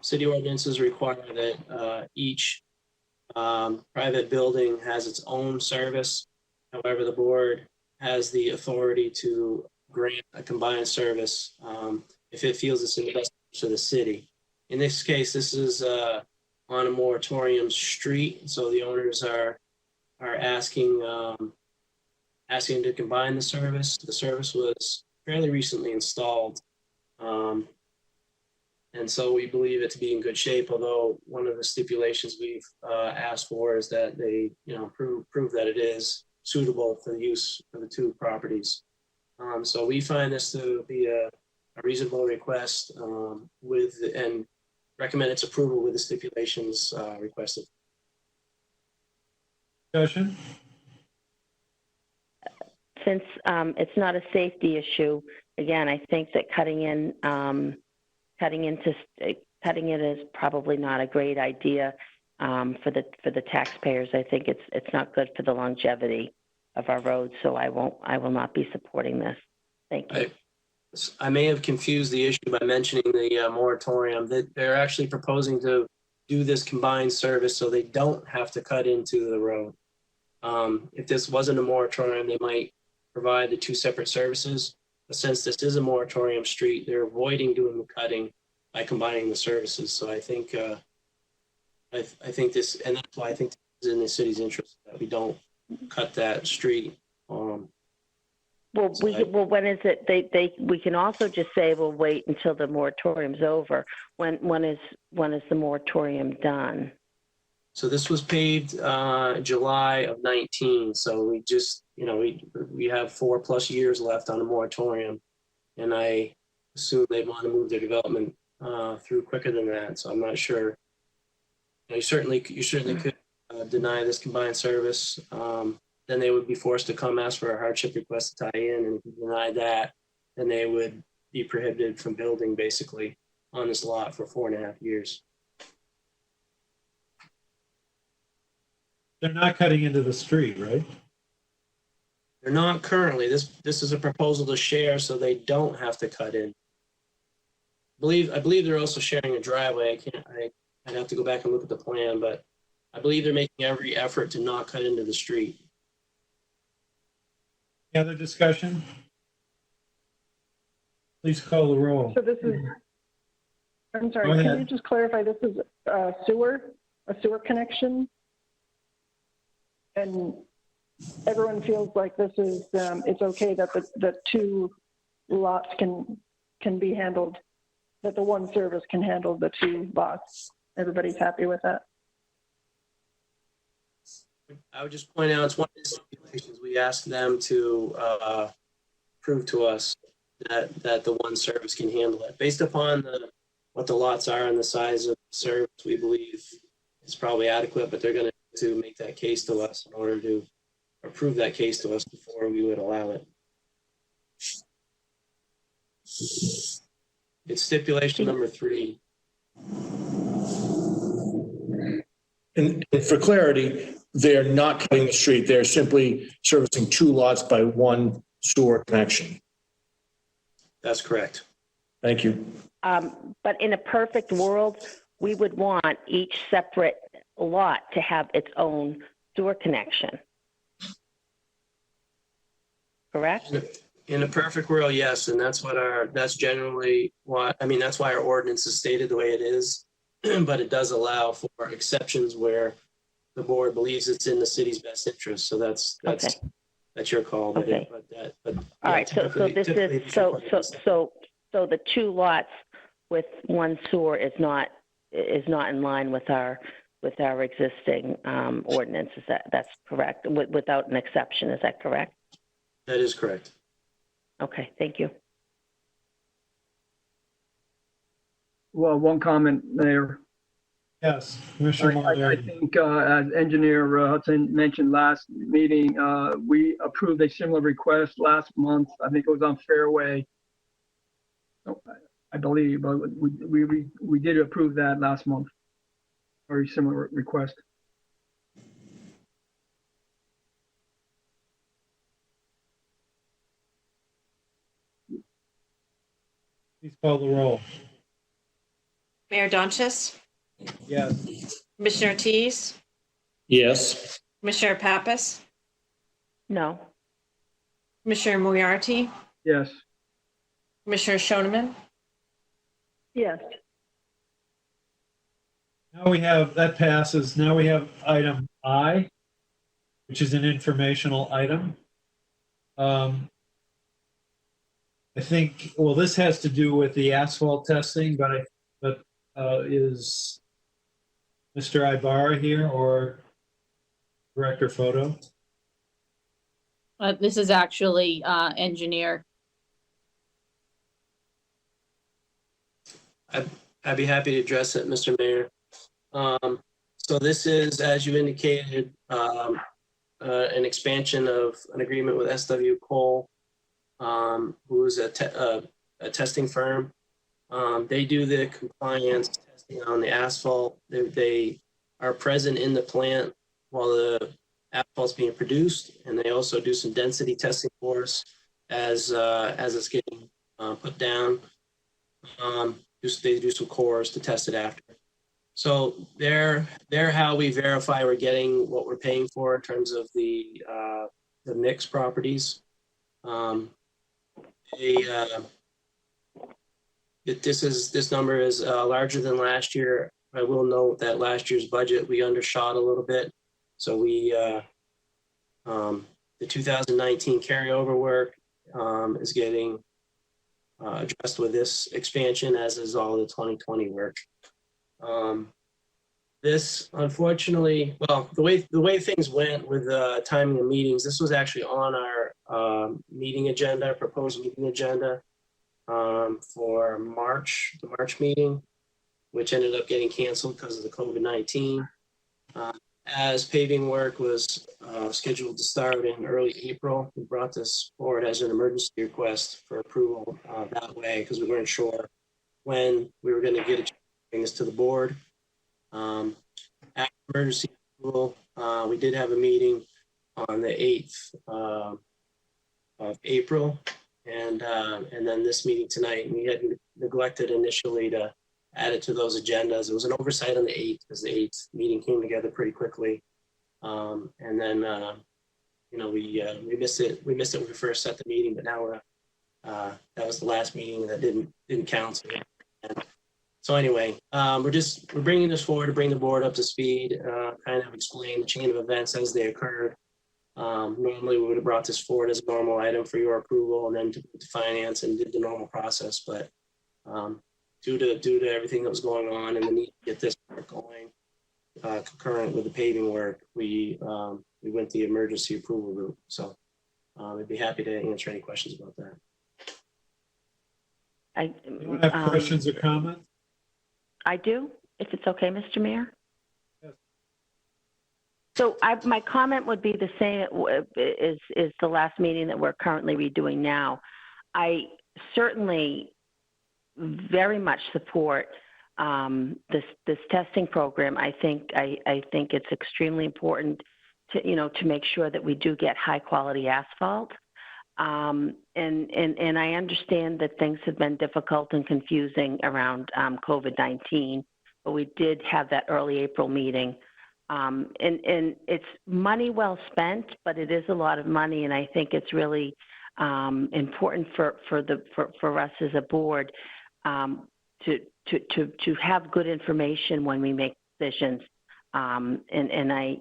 City ordinances require that each private building has its own service. However, the board has the authority to grant a combined service if it feels it's in the best interest of the city. In this case, this is on a moratorium street, so the owners are asking to combine the service. The service was fairly recently installed, and so we believe it to be in good shape. Although one of the stipulations we've asked for is that they, prove that it is suitable for the use of the two properties. So we find this to be a reasonable request and recommend its approval with the stipulations requested. Discussion? Since it's not a safety issue, again, I think that cutting it is probably not a great idea for the taxpayers. I think it's not good for the longevity of our roads, so I will not be supporting this. Thank you. I may have confused the issue by mentioning the moratorium. That they're actually proposing to do this combined service so they don't have to cut into the road. If this wasn't a moratorium, they might provide the two separate services. But since this is a moratorium street, they're avoiding doing the cutting by combining the services. So I think I think this, and that's why I think this is in the city's interest that we don't cut that street. Well, when is it? We can also just say we'll wait until the moratorium's over. When is the moratorium done? So this was paved July of 19. So we just, we have 4+ years left on the moratorium, and I assume they want to move their development through quicker than that. So I'm not sure. You certainly could deny this combined service. Then they would be forced to come ask for a hardship request to tie in, and if you deny that, then they would be prohibited from building basically on this lot for 4.5 years. They're not cutting into the street, right? They're not currently. This is a proposal to share, so they don't have to cut in. I believe they're also sharing a driveway. I'd have to go back and look at the plan, but I believe they're making every effort to not cut into the street. Any other discussion? Please call the roll. So this is, I'm sorry, Go ahead. can you just clarify, this is a sewer connection? And everyone feels like this is, it's okay that the two lots can be handled, that the one service can handle the two lots. Everybody's happy with that? I would just point out, it's one of the stipulations we asked them to prove to us that the one service can handle it. Based upon what the lots are and the size of the service, we believe it's probably adequate, but they're going to make that case to us in order to approve that case to us before we would allow it. It's stipulation number 3. And for clarity, they're not cutting the street. They're simply servicing 2 lots by 1 sewer connection. That's correct. Thank you. But in a perfect world, we would want each separate lot to have its own sewer connection. Correct? In a perfect world, yes, and that's generally why, that's why our ordinance is stated the way it is. But it does allow for exceptions where the board believes it's in the city's best interest. So that's your call. But Okay. But All right, so this is, so the 2 lots with 1 sewer is not in line with our existing ordinance. That's correct? Without an exception, is that correct? That is correct. Okay, thank you. Well, one comment, Mayor. Yes, Commissioner I Moriarty. think, as Engineer Hudson mentioned last meeting, we approved a similar request last month. I think it was on Fairway. I believe, but we did approve that last month. Very similar request. Please call the roll. Mayor Donchis, Yes. Commissioner Tease, Yes. Commissioner Pappas, No. Commissioner Moriarty, Yes. Commissioner Shoneman, Yes. Now that passes. Now we have item I, which is an informational item. I think, well, this has to do with the asphalt testing, but is Mr. Ibarra here or Director Photo? This is actually engineer. I'd be happy to address it, Mr. Mayor. So this is, as you indicated, an expansion of an agreement with SW Cole, who is a testing firm. They do the compliance testing on the asphalt. They are present in the plant while the asphalt's being produced, and they also do some density testing for us as it's getting put down. They do some cores to test it after. So they're how we verify we're getting what we're paying for in terms of the mixed properties. This number is larger than last year. I will note that last year's budget we undershot a little bit. So the 2019 carryover work is getting addressed with this expansion, as is all the 2020 work. This, unfortunately, well, the way things went with timing of meetings, this was actually on our meeting agenda, proposed meeting agenda for the March meeting, which ended up getting canceled because of the COVID-19. As paving work was scheduled to start in early April, we brought this forward as an emergency request for approval that way because we weren't sure when we were going to get it, bring this to the board. After emergency approval, we did have a meeting on the 8th of April, and then this meeting tonight. We had neglected initially to add it to those agendas. It was an oversight on the 8th because the 8th meeting came together pretty quickly, and then we missed it. We missed it when we first set the meeting, but now that was the last meeting that didn't count. So anyway, we're bringing this forward to bring the board up to speed, kind of explain the chain of events as they occurred. Normally, we would have brought this forward as a normal item for your approval and then to finance and did the normal process. But due to everything that was going on and the need to get this work going concurrent with the paving work, we went the emergency approval route. So I'd be happy to answer any questions about that. Anyone have questions or comments? I do, if it's okay, Mr. Mayor. Yes. So my comment would be the same is the last meeting that we're currently redoing now. I certainly very much support this testing program, I think it's extremely important to make sure that we do get high quality asphalt. And I understand that things have been difficult and confusing around COVID-19, but we did have that early April meeting. And it's money well spent, but it is a lot of money, and I think it's really important for us as a board to have good information when we make decisions. And I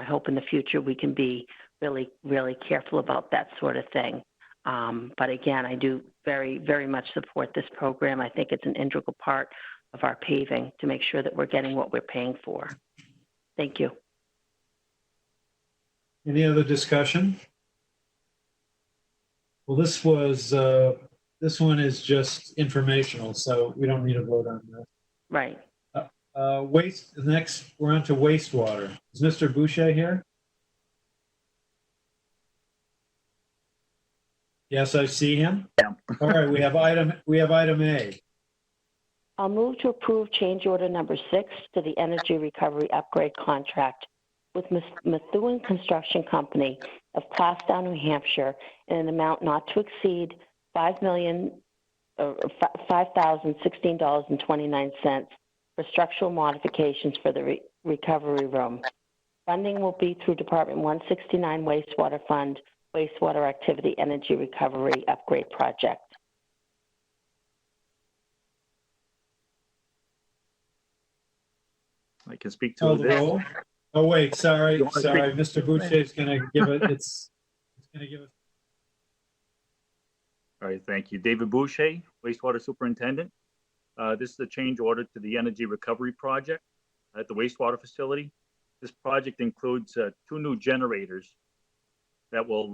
hope in the future we can be really, really careful about that sort of thing. But again, I do very, very much support this program. I think it's an integral part of our paving to make sure that we're getting what we're paying for. Thank you. Any other discussion? Well, this one is just informational, so we don't need a vote on that. Right. Next, we're on to wastewater. Is Mr. Boucher here? Yes, I see him. Yeah. All right, we have item A. I'll move to approve change order number 6 to the energy recovery upgrade contract with Methuen Construction Company of Clarkstown, New Hampshire, in an amount not to exceed $5,016.29 for structural modifications for the recovery room. Funding will be through Department 169 Wastewater Fund, Wastewater Activity Energy Recovery Upgrade Project. I can speak Call to the this. roll. Oh, wait, sorry. You wanna speak? Mr. Boucher is going to give it, it's going to give us. All right, thank you. David Boucher, wastewater superintendent. This is a change order to the energy recovery project at the wastewater facility. This project includes 2 new generators that will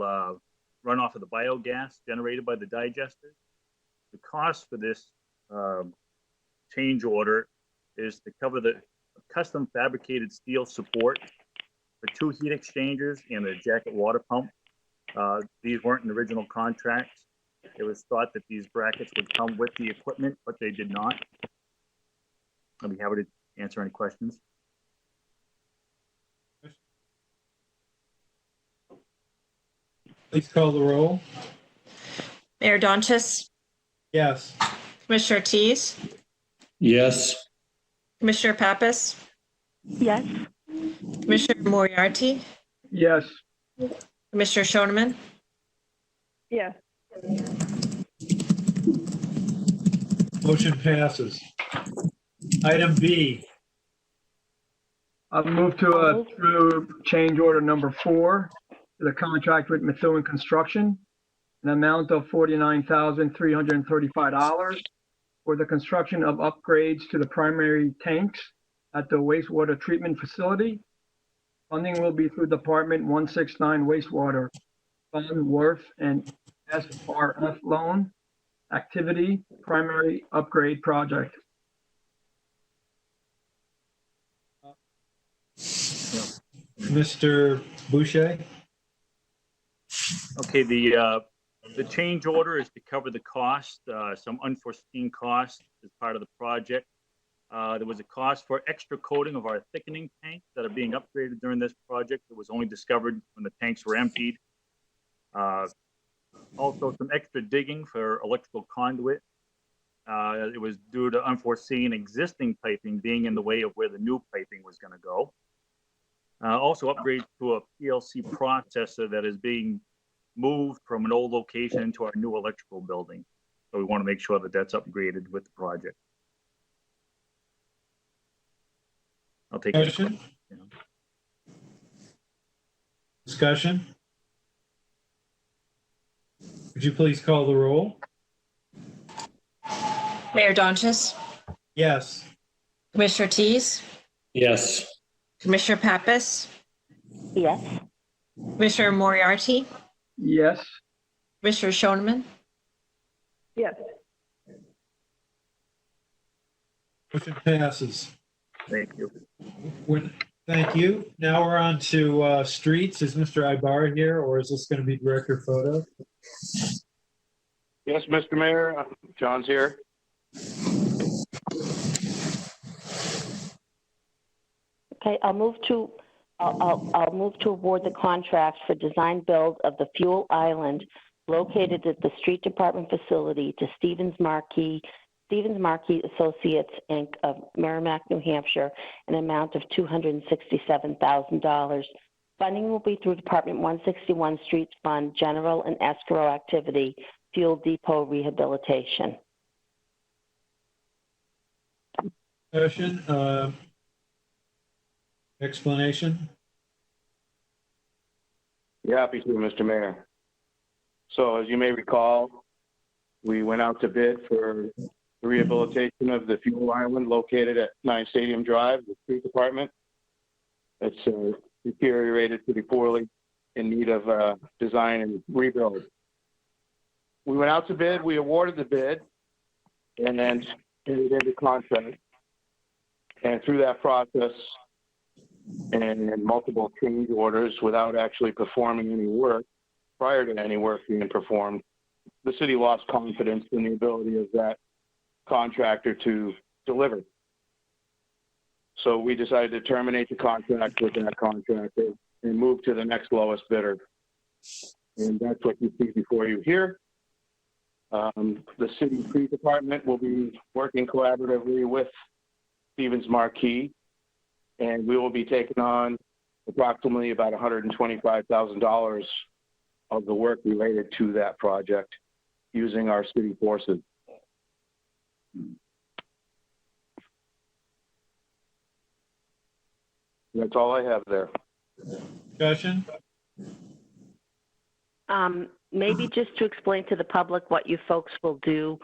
run off of the biogas generated by the digesters. The cost for this change order is to cover the custom fabricated steel support for 2 heat exchangers and a jacket water pump. These weren't in the original contracts. It was thought that these brackets would come with the equipment, but they did not. I'll be happy to answer any questions. Please call the roll. Mayor Donchis, Yes. Commissioner Tease, Yes. Commissioner Pappas, Yes. Commissioner Moriarty, Yes. Commissioner Shoneman, Yes. Motion passes. Item B. I'll move to approve change order number 4 to the contract with Methuen Construction, an amount of $49,335 for the construction of upgrades to the primary tanks at the wastewater treatment facility. Funding will be through Department 169 Wastewater Fund, WRF, and SRF Loan Activity Primary Upgrade Project. Mr. Boucher? Okay, the change order is to cover the cost, some unforeseen costs as part of the project. There was a cost for extra coating of our thickening tanks that are being upgraded during this project. It was only discovered when the tanks were emptied. Also, some extra digging for electrical conduit. It was due to unforeseen existing piping being in the way of where the new piping was going to go. Also, upgrades to a PLC processor that is being moved from an old location into our new electrical building. So we want to make sure that that's upgraded with the project. I'll take it. Discussion? Discussion? Would you please call the roll? Mayor Donchis, Yes. Commissioner Tease, Yes. Commissioner Pappas, Yes. Commissioner Moriarty, Yes. Commissioner Shoneman, Yes. Motion passes. Thank you. Thank you. Now we're on to streets. Is Mr. Ibarra here, or is this going to be Director Photo? Yes, Mr. Mayor, John's here. Okay, I'll move to award the contract for design build of the fuel island located at the street department facility to Stevens Marquis Associates, Inc. of Merrimack, New Hampshire, an amount of $267,000. Funding will be through Department 161 Streets Fund, General and Escrow Activity, Fuel Depot Rehabilitation. Discussion, explanation? Yeah, happy to, Mr. Mayor. So as you may recall, we went out to bid for the rehabilitation of the fuel island located at 9 Stadium Drive, the street department. It's deteriorated pretty poorly, in need of design and rebuild. We went out to bid, we awarded the bid, and then entered into contract. And through that process, and multiple change orders without actually performing any work, prior to any work being performed, the city lost confidence in the ability of that contractor to deliver. So we decided to terminate the contract with that contractor and move to the next lowest bidder. And that's what you see before you here. The city street department will be working collaboratively with Stevens Marquis, and we will be taking on approximately about $125,000 of the work related to that project using our city forces. That's all I have there. Discussion? Maybe just to explain to the public what you folks will do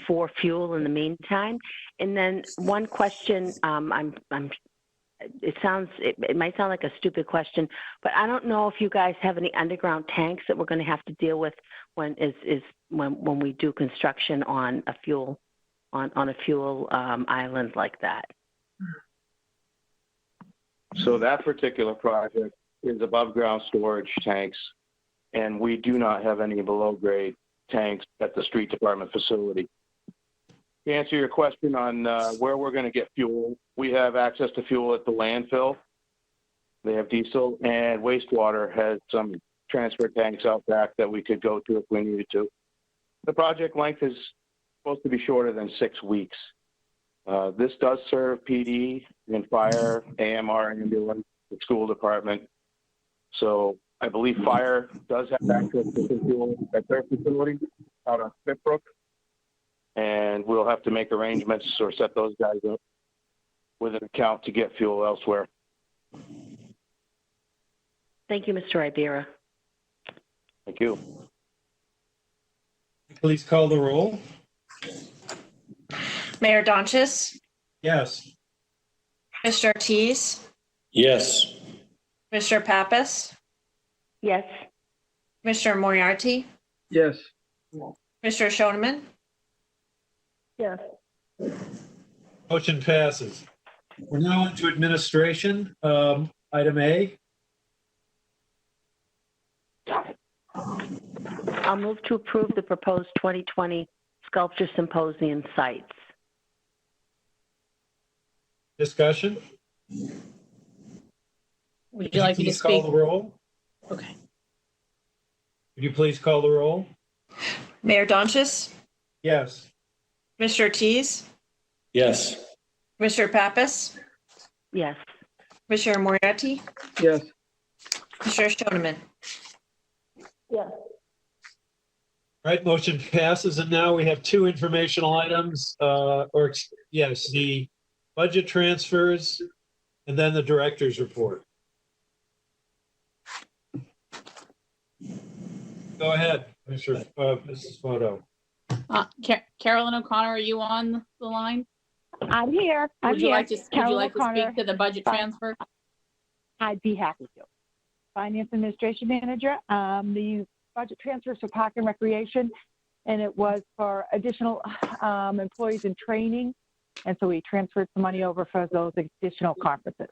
for fuel in the meantime. And then one question, it might sound like a stupid question, but I don't know if you guys have any underground tanks that we're going to have to deal with when we do construction on a fuel island like that. So that particular project is above ground storage tanks, and we do not have any below grade tanks at the street department facility. To answer your question on where we're going to get fuel, we have access to fuel at the landfill. They have diesel, and wastewater has some transfer tanks out back that we could go to if we needed to. The project length is supposed to be shorter than 6 weeks. This does serve PD and fire, AMR, ambulance, the school department. So I believe fire does have access to fuel at their facility out on Spitbrook. And we'll have to make arrangements or set those guys up with an account to get fuel elsewhere. Thank you, Mr. Ibera. Thank you. Please call the roll. Mayor Donches, Yes. Mr. Ortiz, Yes. Mr. Pappas, Yes. Mr. Moriarty, Yes. Mr. Shoneman, Yes. Motion passes. We're now into administration. Item A. I'll move to approve the proposed 2020 Sculpture Symposium sites. Discussion? Would you like me to Please call speak? the roll. Okay. Would you please call the roll? Mayor Donches, Yes. Mr. Ortiz, Yes. Mr. Pappas, Yes. Mr. Moriarty, Yes. Mr. Shoneman. Yes. All right, motion passes, and now we have two informational items, the budget transfers and then the director's report. Go ahead, Mrs. Photo. Carolyn O'Connor, are you on the line? I'm here. Would you like to speak to the budget transfer? I'd be happy to. Finance Administration Manager, the budget transfers for Park and Recreation, and it was for additional employees in training. And so we transferred some money over for those additional conferences.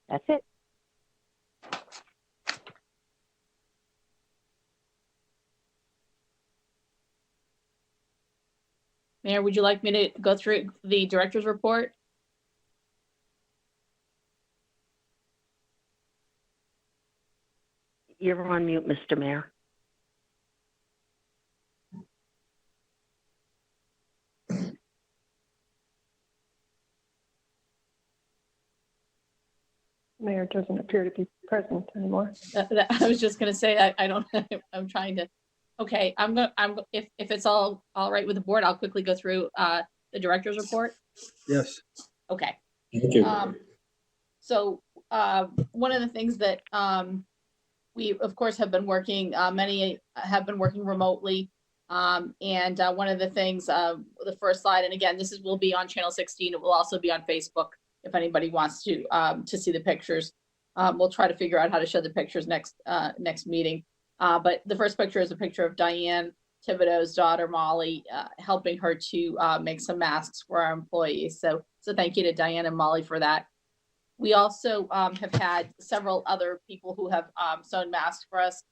That's it. Mayor, would you like me to go through the director's report? You're on mute, Mr. Mayor. Mayor doesn't appear to be present anymore. I was just gonna say, I don't, I'm trying to, okay, if it's all right with the board, I'll quickly go through the director's report. Yes. Okay. Thank you. So one of the things that we, of course, have been working, many have been working remotely. And one of the things, the first slide, and again, will be on Channel 16. It will also be on Facebook if anybody wants to see the pictures. We'll try to figure out how to show the pictures next meeting. But the first picture is a picture of Diane Thibodeau's daughter, Molly, helping her to make some masks for our employees. So thank you to Diane and Molly for that. We also have had several other people who have sewn masks for us.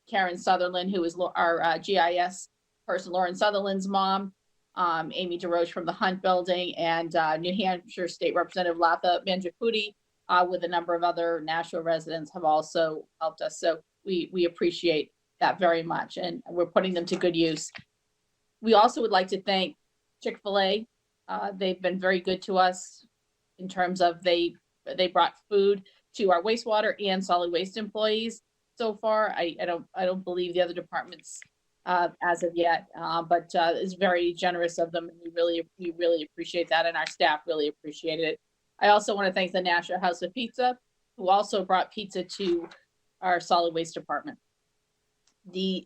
Karen Sutherland, who is our GIS person, Lauren Sutherland's mom, Amy DeRoche from the Hunt Building, and New Hampshire State Representative Latha Manjaputi, with a number of other Nashua residents, have also helped us. So we appreciate that very much, and we're putting them to good use. We also would like to thank Chick-fil-A. They've been very good to us in terms of they brought food to our wastewater and solid waste employees so far. I don't believe the other departments as of yet, but it's very generous of them, and we really appreciate that, and our staff really appreciated it. I also want to thank the Nashua House of Pizza, who also brought pizza to our solid waste department. The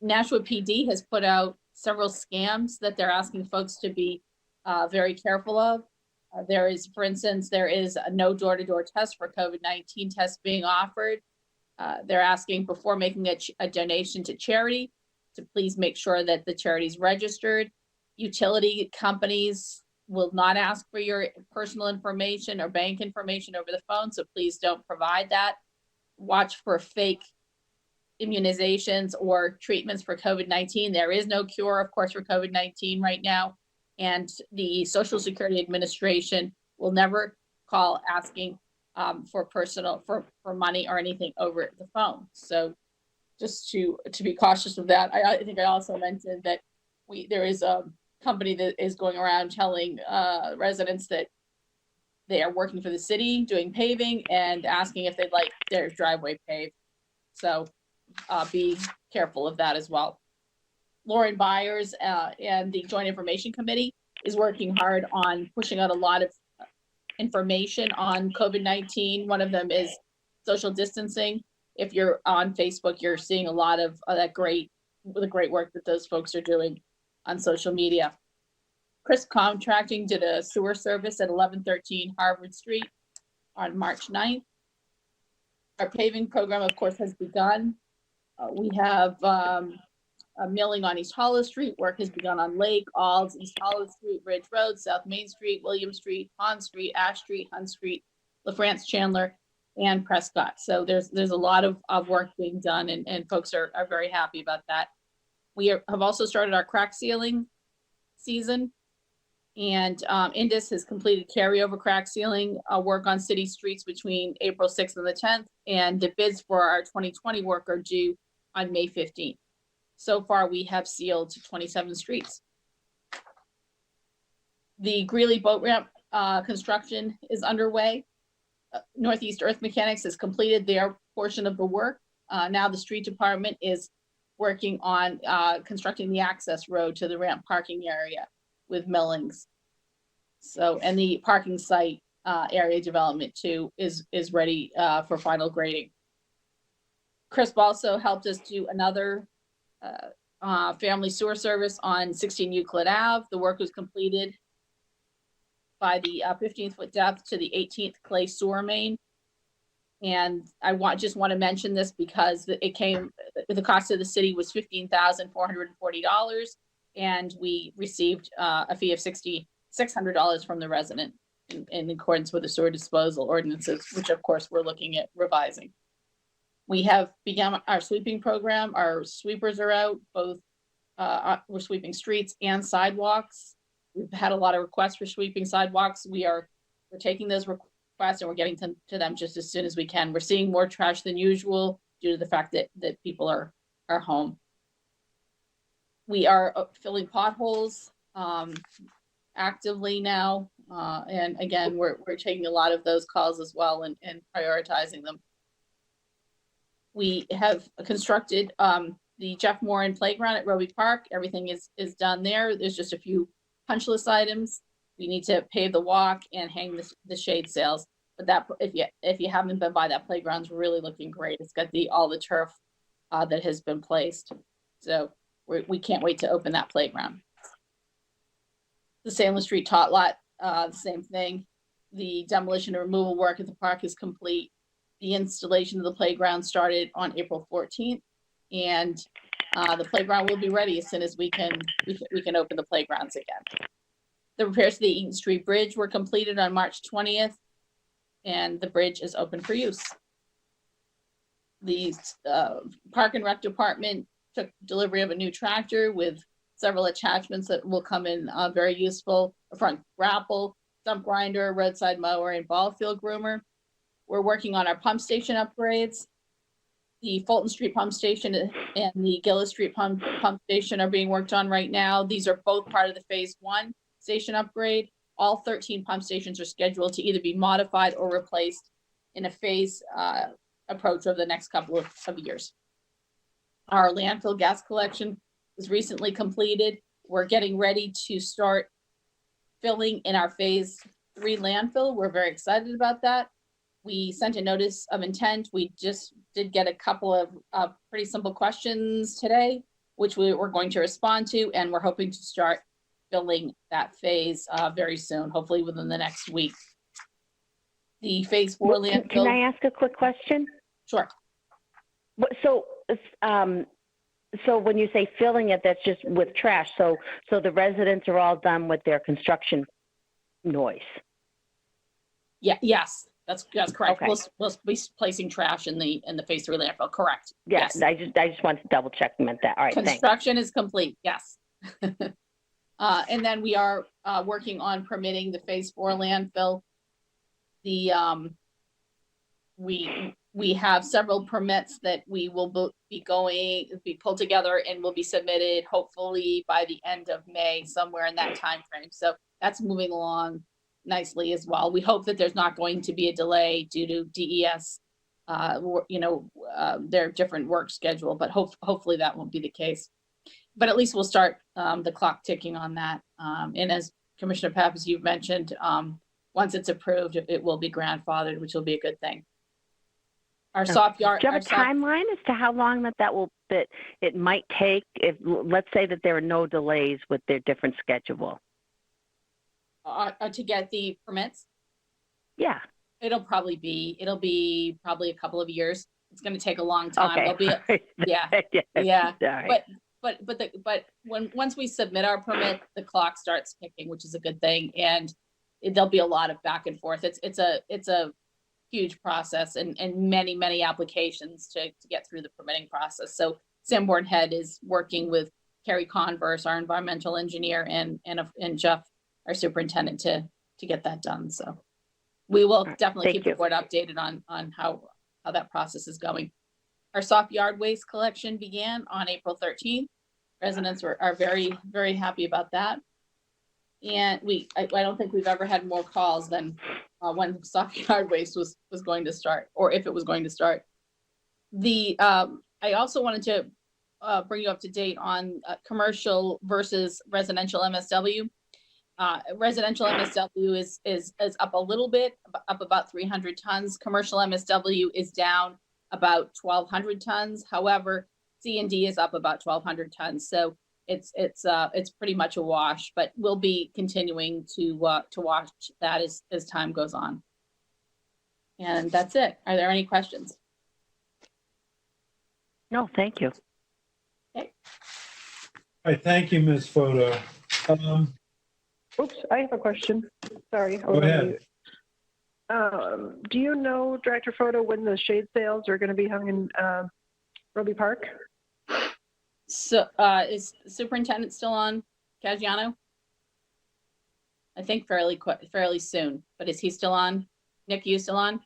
Nashua PD has put out several scams that they're asking folks to be very careful of. There is, for instance, there is a no door-to-door test for COVID-19 tests being offered. They're asking before making a donation to charity to please make sure that the charity is registered. Utility companies will not ask for your personal information or bank information over the phone, so please don't provide that. Watch for fake immunizations or treatments for COVID-19. There is no cure, of course, for COVID-19 right now. And the Social Security Administration will never call asking for money or anything over the phone. So just to be cautious of that. I think I also mentioned that there is a company that is going around telling residents that they are working for the city doing paving and asking if they'd like their driveway paved. So be careful of that as well. Lauren Byers and the Joint Information Committee is working hard on pushing out a lot of information on COVID-19. One of them is social distancing. If you're on Facebook, you're seeing a lot of the great work that those folks are doing on social media. Chris Contracting did a sewer service at 1113 Harvard Street on March 9th. Our paving program, of course, has begun. We have a milling on East Hollow Street. Work has begun on Lake, Alds, East Hollow Street, Ridge Road, South Main Street, William Street, Pond Street, Ash Street, Hunt Street, LaFrance, Chandler, and Prescott. So there's a lot of work being done, and folks are very happy about that. We have also started our crack sealing season, and Indus has completed carryover crack sealing work on city streets between April 6th and the 10th, and the bids for our 2020 work are due on May 15th. So far, we have sealed 27 streets. The Greeley boat ramp construction is underway. Northeast Earth Mechanics has completed their portion of the work. Now the street department is working on constructing the access road to the ramp parking area with millings. So, and the parking site area development too is ready for final grading. Chris also helped us do another family sewer service on 16 Euclid Ave. The work was completed by the 15-foot depth to the 18th clay sewer main. And I just want to mention this because the cost of the city was $15,440, and we received a fee of $6,600 from the resident in accordance with the sewer disposal ordinances, which of course we're looking at revising. We have begun our sweeping program. Our sweepers are out. Both we're sweeping streets and sidewalks. We've had a lot of requests for sweeping sidewalks. We're taking those requests and we're getting to them just as soon as we can. We're seeing more trash than usual due to the fact that people are home. We are filling potholes actively now. And again, we're taking a lot of those calls as well and prioritizing them. We have constructed the Jeff Moran Playground at Roby Park. Everything is done there. There's just a few punch list items. We need to pave the walk and hang the shade sails. But that, if you haven't been by, that playground's really looking great. It's got all the turf that has been placed. So we can't wait to open that playground. The Salem Street Tot Lot, the same thing. The demolition and removal work at the park is complete. The installation of the playground started on April 14th, and the playground will be ready as soon as we can open the playgrounds again. The repairs to the Eaton Street Bridge were completed on March 20th, and the bridge is open for use. The Park and Rec Department took delivery of a new tractor with several attachments that will come in very useful: a front grapple, stump grinder, roadside mower, and ball field groomer. We're working on our pump station upgrades. The Fulton Street pump station and the Gillis Street pump station are being worked on right now. These are both part of the phase 1 station upgrade. All 13 pump stations are scheduled to either be modified or replaced in a phase approach over the next couple of years. Our landfill gas collection was recently completed. We're getting ready to start filling in our phase 3 landfill. We're very excited about that. We sent a notice of intent. We just did get a couple of pretty simple questions today, which we're going to respond to, and we're hoping to start filling that phase very soon, hopefully within the next week. The phase 4 landfill. Can I ask a quick question? Sure. So when you say filling it, that's just with trash. So the residents are all done with their construction noise. Yeah. Yes. That's correct. Okay. We'll be placing trash in the phase 3 landfill. Correct. Yeah, Yes. I just wanted to double check you meant that. All right, thanks. Construction is complete. Yes. And then we are working on permitting the phase 4 landfill. We have several permits that we will be pulled together and will be submitted hopefully by the end of May, somewhere in that time frame. So that's moving along nicely as well. We hope that there's not going to be a delay due to DES, their different work schedule, but hopefully that won't be the case. But at least we'll start the clock ticking on that. And as Commissioner Pappas, you've mentioned, once it's approved, it will be grandfathered, which will be a good thing. Our soft yard. Do you have a timeline as to how long that it might take? If let's say that there are no delays with their different schedule. To get the permits? Yeah. It'll be probably a couple of years. It's going to take a long time. Okay. Yeah. Right. But once we submit our permit, the clock starts ticking, which is a good thing. And there'll be a lot of back and forth. It's a huge process and many applications to get through the permitting process. So Sanborn Head is working with Carrie Converse, our environmental engineer, and Jeff, our superintendent, to get that done. So we will definitely keep the board updated on how that process is going. Our soft yard waste collection began on April 13th. Residents are very, very happy about that. And I don't think we've ever had more calls than when soft yard waste was going to start, or if it was going to start. I also wanted to bring you up to date on commercial versus residential MSW. Residential MSW is up a little bit, up about 300 tons. Commercial MSW is down about 1,200 tons. However, C&D is up about 1,200 tons. So it's pretty much a wash, but we'll be continuing to watch that as time goes on. And that's it. Are there any questions? No, thank you. Okay. All right, thank you, Ms. Photo. Oops, I have a question. Sorry. Go ahead. Do you know, Director Photo, when the shade sails are going to be hung in Roby Park? So, is the superintendent still on, Caggiano? I think fairly soon, but is he still on? Nick, you still on?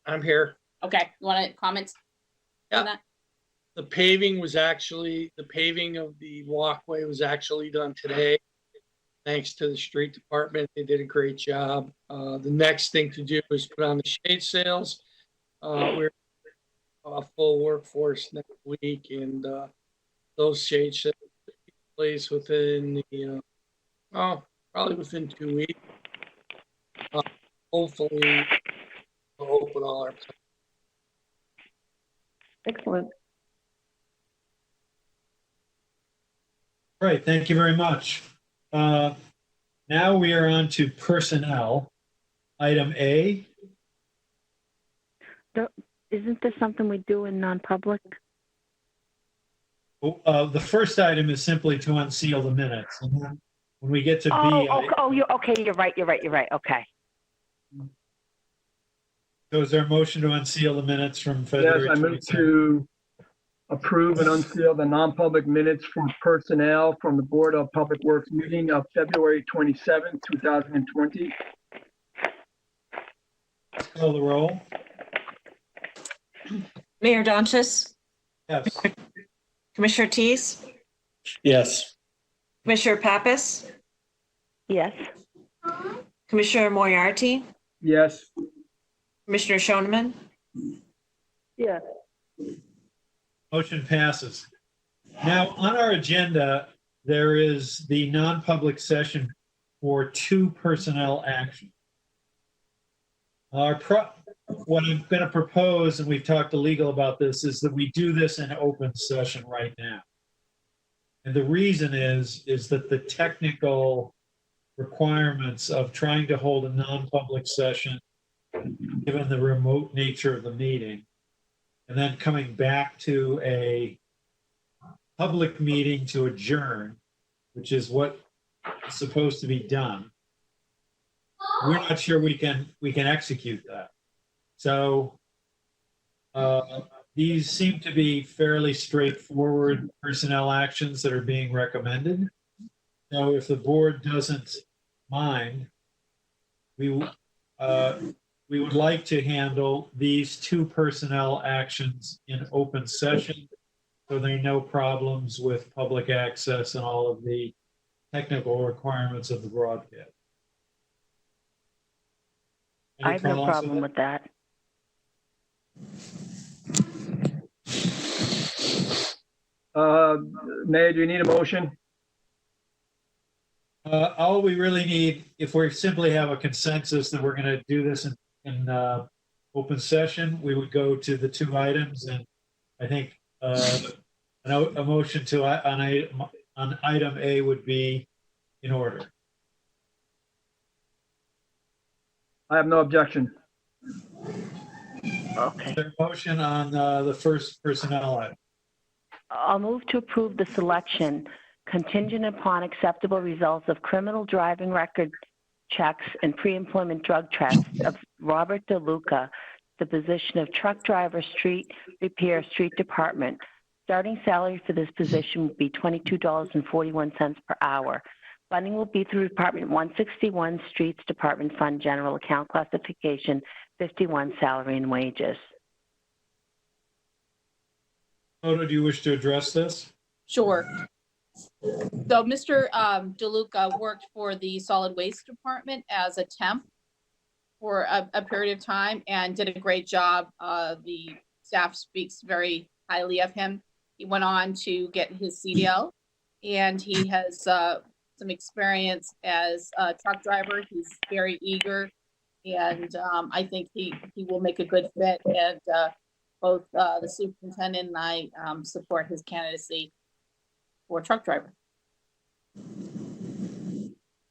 I'm here. Okay, you want to comment on that? The paving of the walkway was actually done today. Thanks to the street department. They did a great job. The next thing to do is put on the shade sails. We're a full workforce next week, and those shade sails will be in place within the, probably within 2 weeks. Hopefully, we'll open all our. Excellent. All right, thank you very much. Now we are on to personnel. Item A. Isn't this something we do in non-public? The first item is simply to unseal the minutes. And then when we get to B. You're okay. You're right. Okay. So is there a motion to unseal the minutes from February? Yes, I move to approve and unseal the non-public minutes from personnel from the Board of Public Works meeting of February 27, 2020. Call the roll. Mayor Donchis, Yes. Commissioner Teese, Yes. Commissioner Pappas, Yes. Commissioner Moriarty, Yes. Commissioner Schoeneman. Yes. Motion passes. Now, on our agenda, there is the non-public session for 2 personnel actions. What I'm going to propose, and we've talked to legal about this, is that we do this in open session right now. And the reason is that the technical requirements of trying to hold a non-public session, given the remote nature of the meeting, and then coming back to a public meeting to adjourn, which is what is supposed to be done, we're not sure we can execute that. So these seem to be fairly straightforward personnel actions that are being recommended. So if the board doesn't mind, we would like to handle these 2 personnel actions in open session, so there are no problems with public access and all of the technical requirements of the broadcast. I have no problem with that. Mayor, do you need a motion? All we really need, if we simply have a consensus that we're going to do this in open session, we would go to the 2 items, and I think a motion on item A would be in order. I have no objection. Okay. Is there a motion on the first personnel item? I'll move to approve the selection contingent upon acceptable results of criminal driving record checks and pre-employment drug tests of Robert DeLuca, the position of truck driver, street repair, street department. Starting salary for this position will be $22.41 per hour. Funding will be through Department 161 Streets Department Fund General Account Classification 51 Salary and Wages. Odo, do you wish to address this? Sure. So Mr. DeLuca worked for the Solid Waste Department as a temp for a period of time and did a great job. The staff speaks very highly of him. He went on to get his CDL, and he has some experience as a truck driver. He's very eager, and I think he will make a good fit. And both the superintendent and I support his candidacy for truck driver.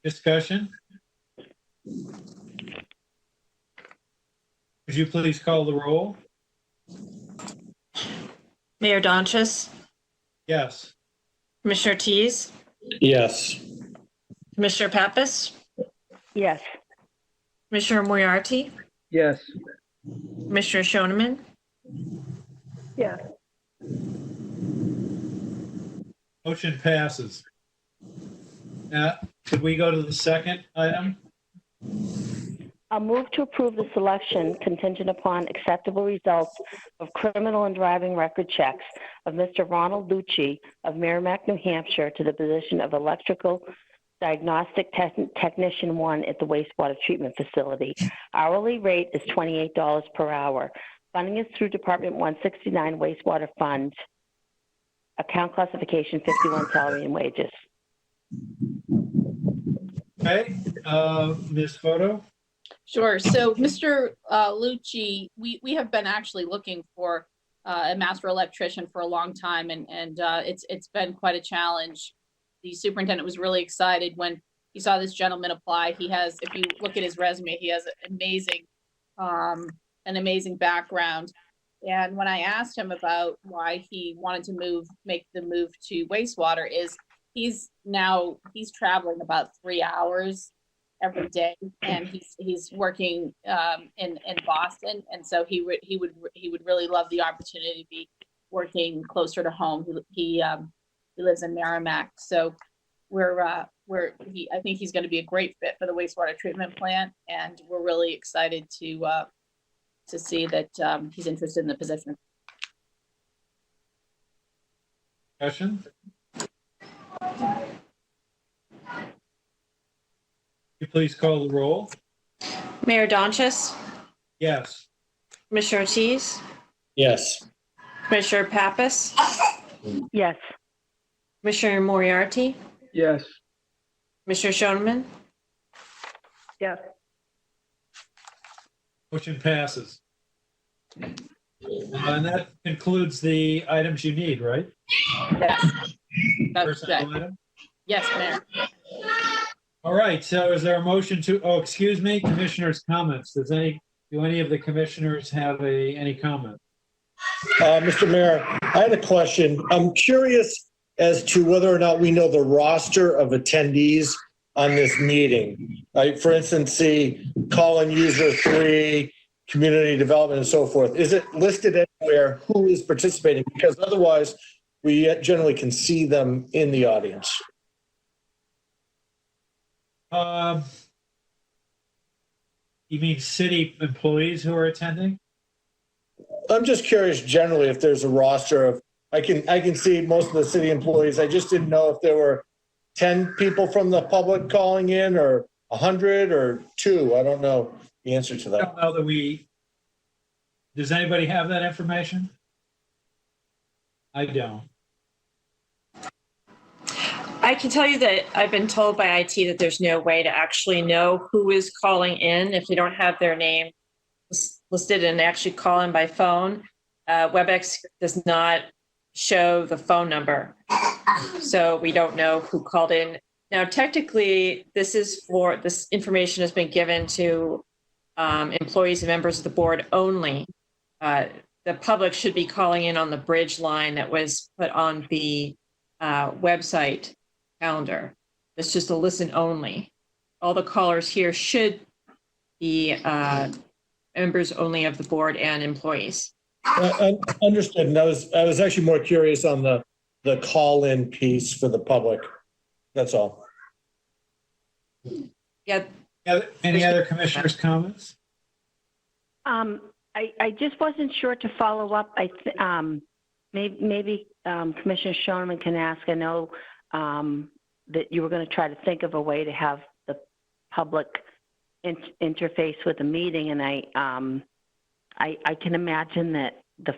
Discussion? Could you please call the roll? Mayor Donchis, Yes. Commissioner Teese, Yes. Commissioner Pappas, Yes. Commissioner Moriarty, Yes. Commissioner Schoeneman, Yes. Motion passes. Now, could we go to the second item? I'll move to approve the selection contingent upon acceptable results of criminal and driving record checks of Mr. Ronald Lucci of Merrimack, New Hampshire, to the position of Electrical Diagnostic Technician 1 at the wastewater treatment facility. Hourly rate is $28 per hour. Funding is through Department 169 Wastewater Fund. Account classification 51 salary and wages. Okay, Ms. Photo? Sure. So, Mr. Lucci, we have been actually looking for a master electrician for a long time, and it's been quite a challenge. The superintendent was really excited when he saw this gentleman apply. He has, if you look at his resume, he has an amazing background. And when I asked him about why he wanted to make the move to wastewater, is he's traveling about 3 hours every day, and he's working in Boston, and so he would really love the opportunity to be working closer to home. He lives in Merrimack, so I think he's going to be a great fit for the wastewater treatment plant, and we're really excited to see that he's interested in the position. Discussion? Please call the roll. Mayor Donchis, Yes. Commissioner Ortiz, Yes. Commissioner Pappas, Yes. Commissioner Moriarty, Yes. Commissioner Schoneman, Yes. Motion passes. And that concludes the items you need, right? Yes, that's Personnel right. item? Yes, Mayor. All right, so is there a motion to, oh, excuse me, commissioners' comments. Do any of the commissioners have any comment? Mr. Mayor, I had a question. I'm curious as to whether or not we know the roster of attendees on this meeting. Like, for instance, see call-in user 3, community development, and so forth. Is it listed anywhere who is participating? Because otherwise, we generally can see them in the audience. You mean city employees who are attending? I'm just curious generally if there's a roster of, I can see most of the city employees. I just didn't know if there were 10 people from the public calling in, or 100, or 2. I don't know the answer to I that. don't know that does anybody have that information? I don't. I can tell you that I've been told by IT that there's no way to actually know who is calling in if they don't have their name listed and actually call in by phone. WebEx does not show the phone number, so we don't know who called in. Now, technically, this information has been given to employees and members of the board only. The public should be calling in on the bridge line that was put on the website calendar. It's just a listen only. All the callers here should be members only of the board and employees. I understood. And I was actually more curious on the call-in piece for the public. That's all. Yeah. Any other commissioners' comments? I just wasn't sure to follow up. Maybe Commissioner Schoneman can ask. I know that you were going to try to think of a way to have the public interface with the meeting, and I can imagine that the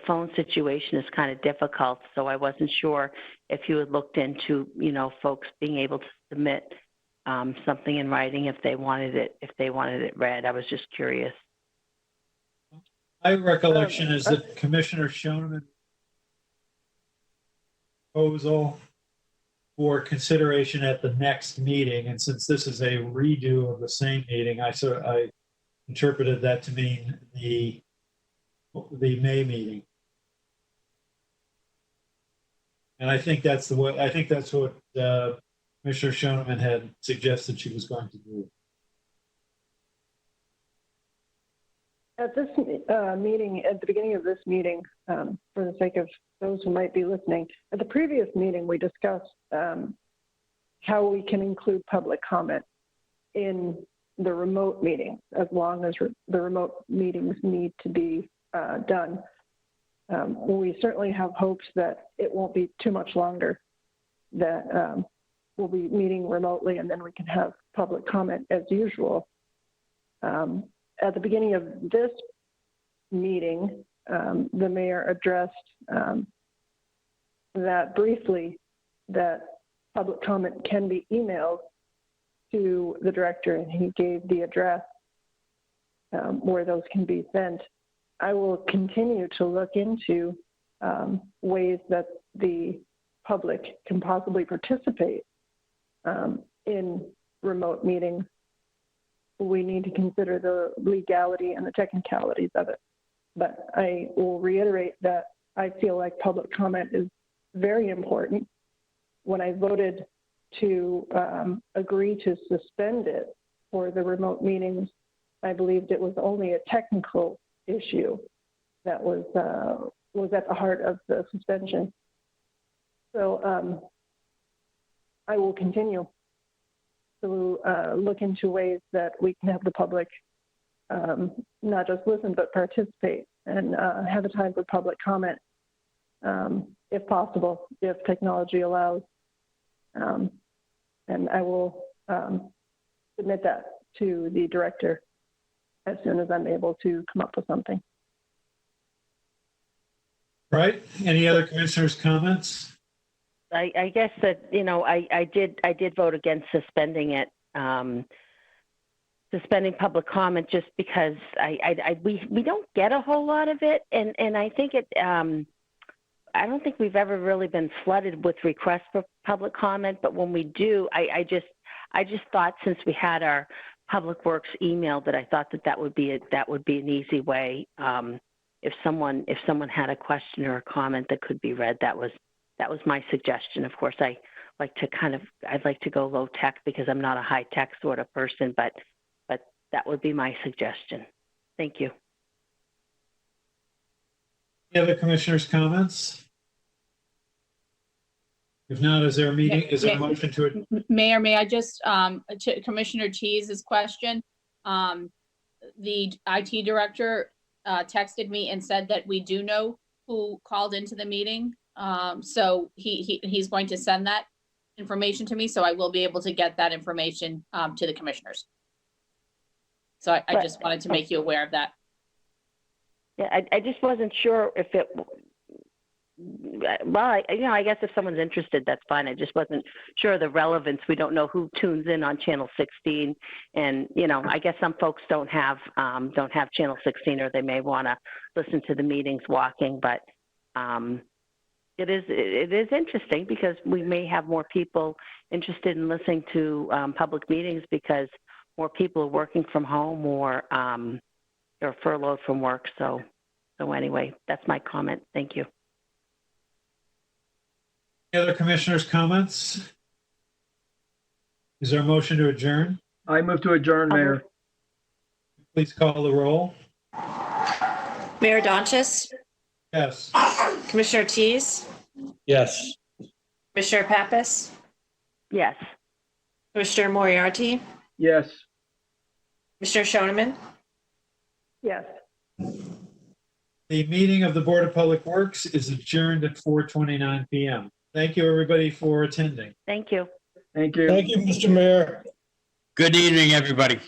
phone situation is kind of difficult. So I wasn't sure if you had looked into, folks being able to submit something in writing if they wanted it read. I was just curious. My recollection is that Commissioner Schoneman proposal for consideration at the next meeting, and since this is a redo of the same meeting, I interpreted that to mean the May meeting. And I think that's what Commissioner Schoneman had suggested she was going to do. At this meeting, at the beginning of this meeting, for the sake of those who might be listening, at the previous meeting, we discussed how we can include public comment in the remote meetings, as long as the remote meetings need to be done. We certainly have hopes that it won't be too much longer, that we'll be meeting remotely and then we can have public comment as usual. At the beginning of this meeting, the mayor addressed that briefly, that public comment can be emailed to the director, and he gave the address where those can be sent. I will continue to look into ways that the public can possibly participate in remote meetings. We need to consider the legality and the technicalities of it. But I will reiterate that I feel like public comment is very important. When I voted to agree to suspend it for the remote meetings, I believed it was only a technical issue that was at the heart of the suspension. So I will continue to look into ways that we can have the public not just listen, but participate and have a time for public comment, if possible, if technology allows. And I will submit that to the director as soon as I'm able to come up with something. Right. Any other commissioners' comments? I guess that, you know, I did vote against suspending it, suspending public comment, just because we don't get a whole lot of it, and I think it. I don't think we've ever really been flooded with requests for public comment, but when we do, I just thought, since we had our Public Works email, that I thought that would be an easy way. If someone had a question or a comment that could be read, that was my suggestion. Of course, I'd like to go low tech because I'm not a high tech sort of person, but that would be my suggestion. Thank you. Any other commissioners' comments? If not, is there a motion to it? Mayor, may I just, to Commissioner Cheese's question, the IT director texted me and said that we do know who called into the meeting. So he's going to send that information to me, so I will be able to get that information to the commissioners. So I just wanted to make you aware of that. Yeah, I just wasn't sure if it. Well, I guess if someone's interested, that's fine. I just wasn't sure of the relevance. We don't know who tunes in on Channel 16, and I guess some folks don't have Channel 16, or they may want to listen to the meetings walking. But it is interesting because we may have more people interested in listening to public meetings because more people are working from home or furloughed from work. So anyway, that's my comment. Thank you. Any other commissioners' comments? Is there a motion to adjourn? I move to adjourn, Mayor. Please call the roll. Mayor Donchis, Yes. Commissioner Tease, Yes. Commissioner Pappas, Yes. Commissioner Moriarty, Yes. Commissioner Shoneman. Yes. The meeting of the Board of Public Works is adjourned at 4:29 p.m. Thank you, everybody, for attending. Thank you. Thank you. Thank you, Mr. Mayor. Good evening, everybody.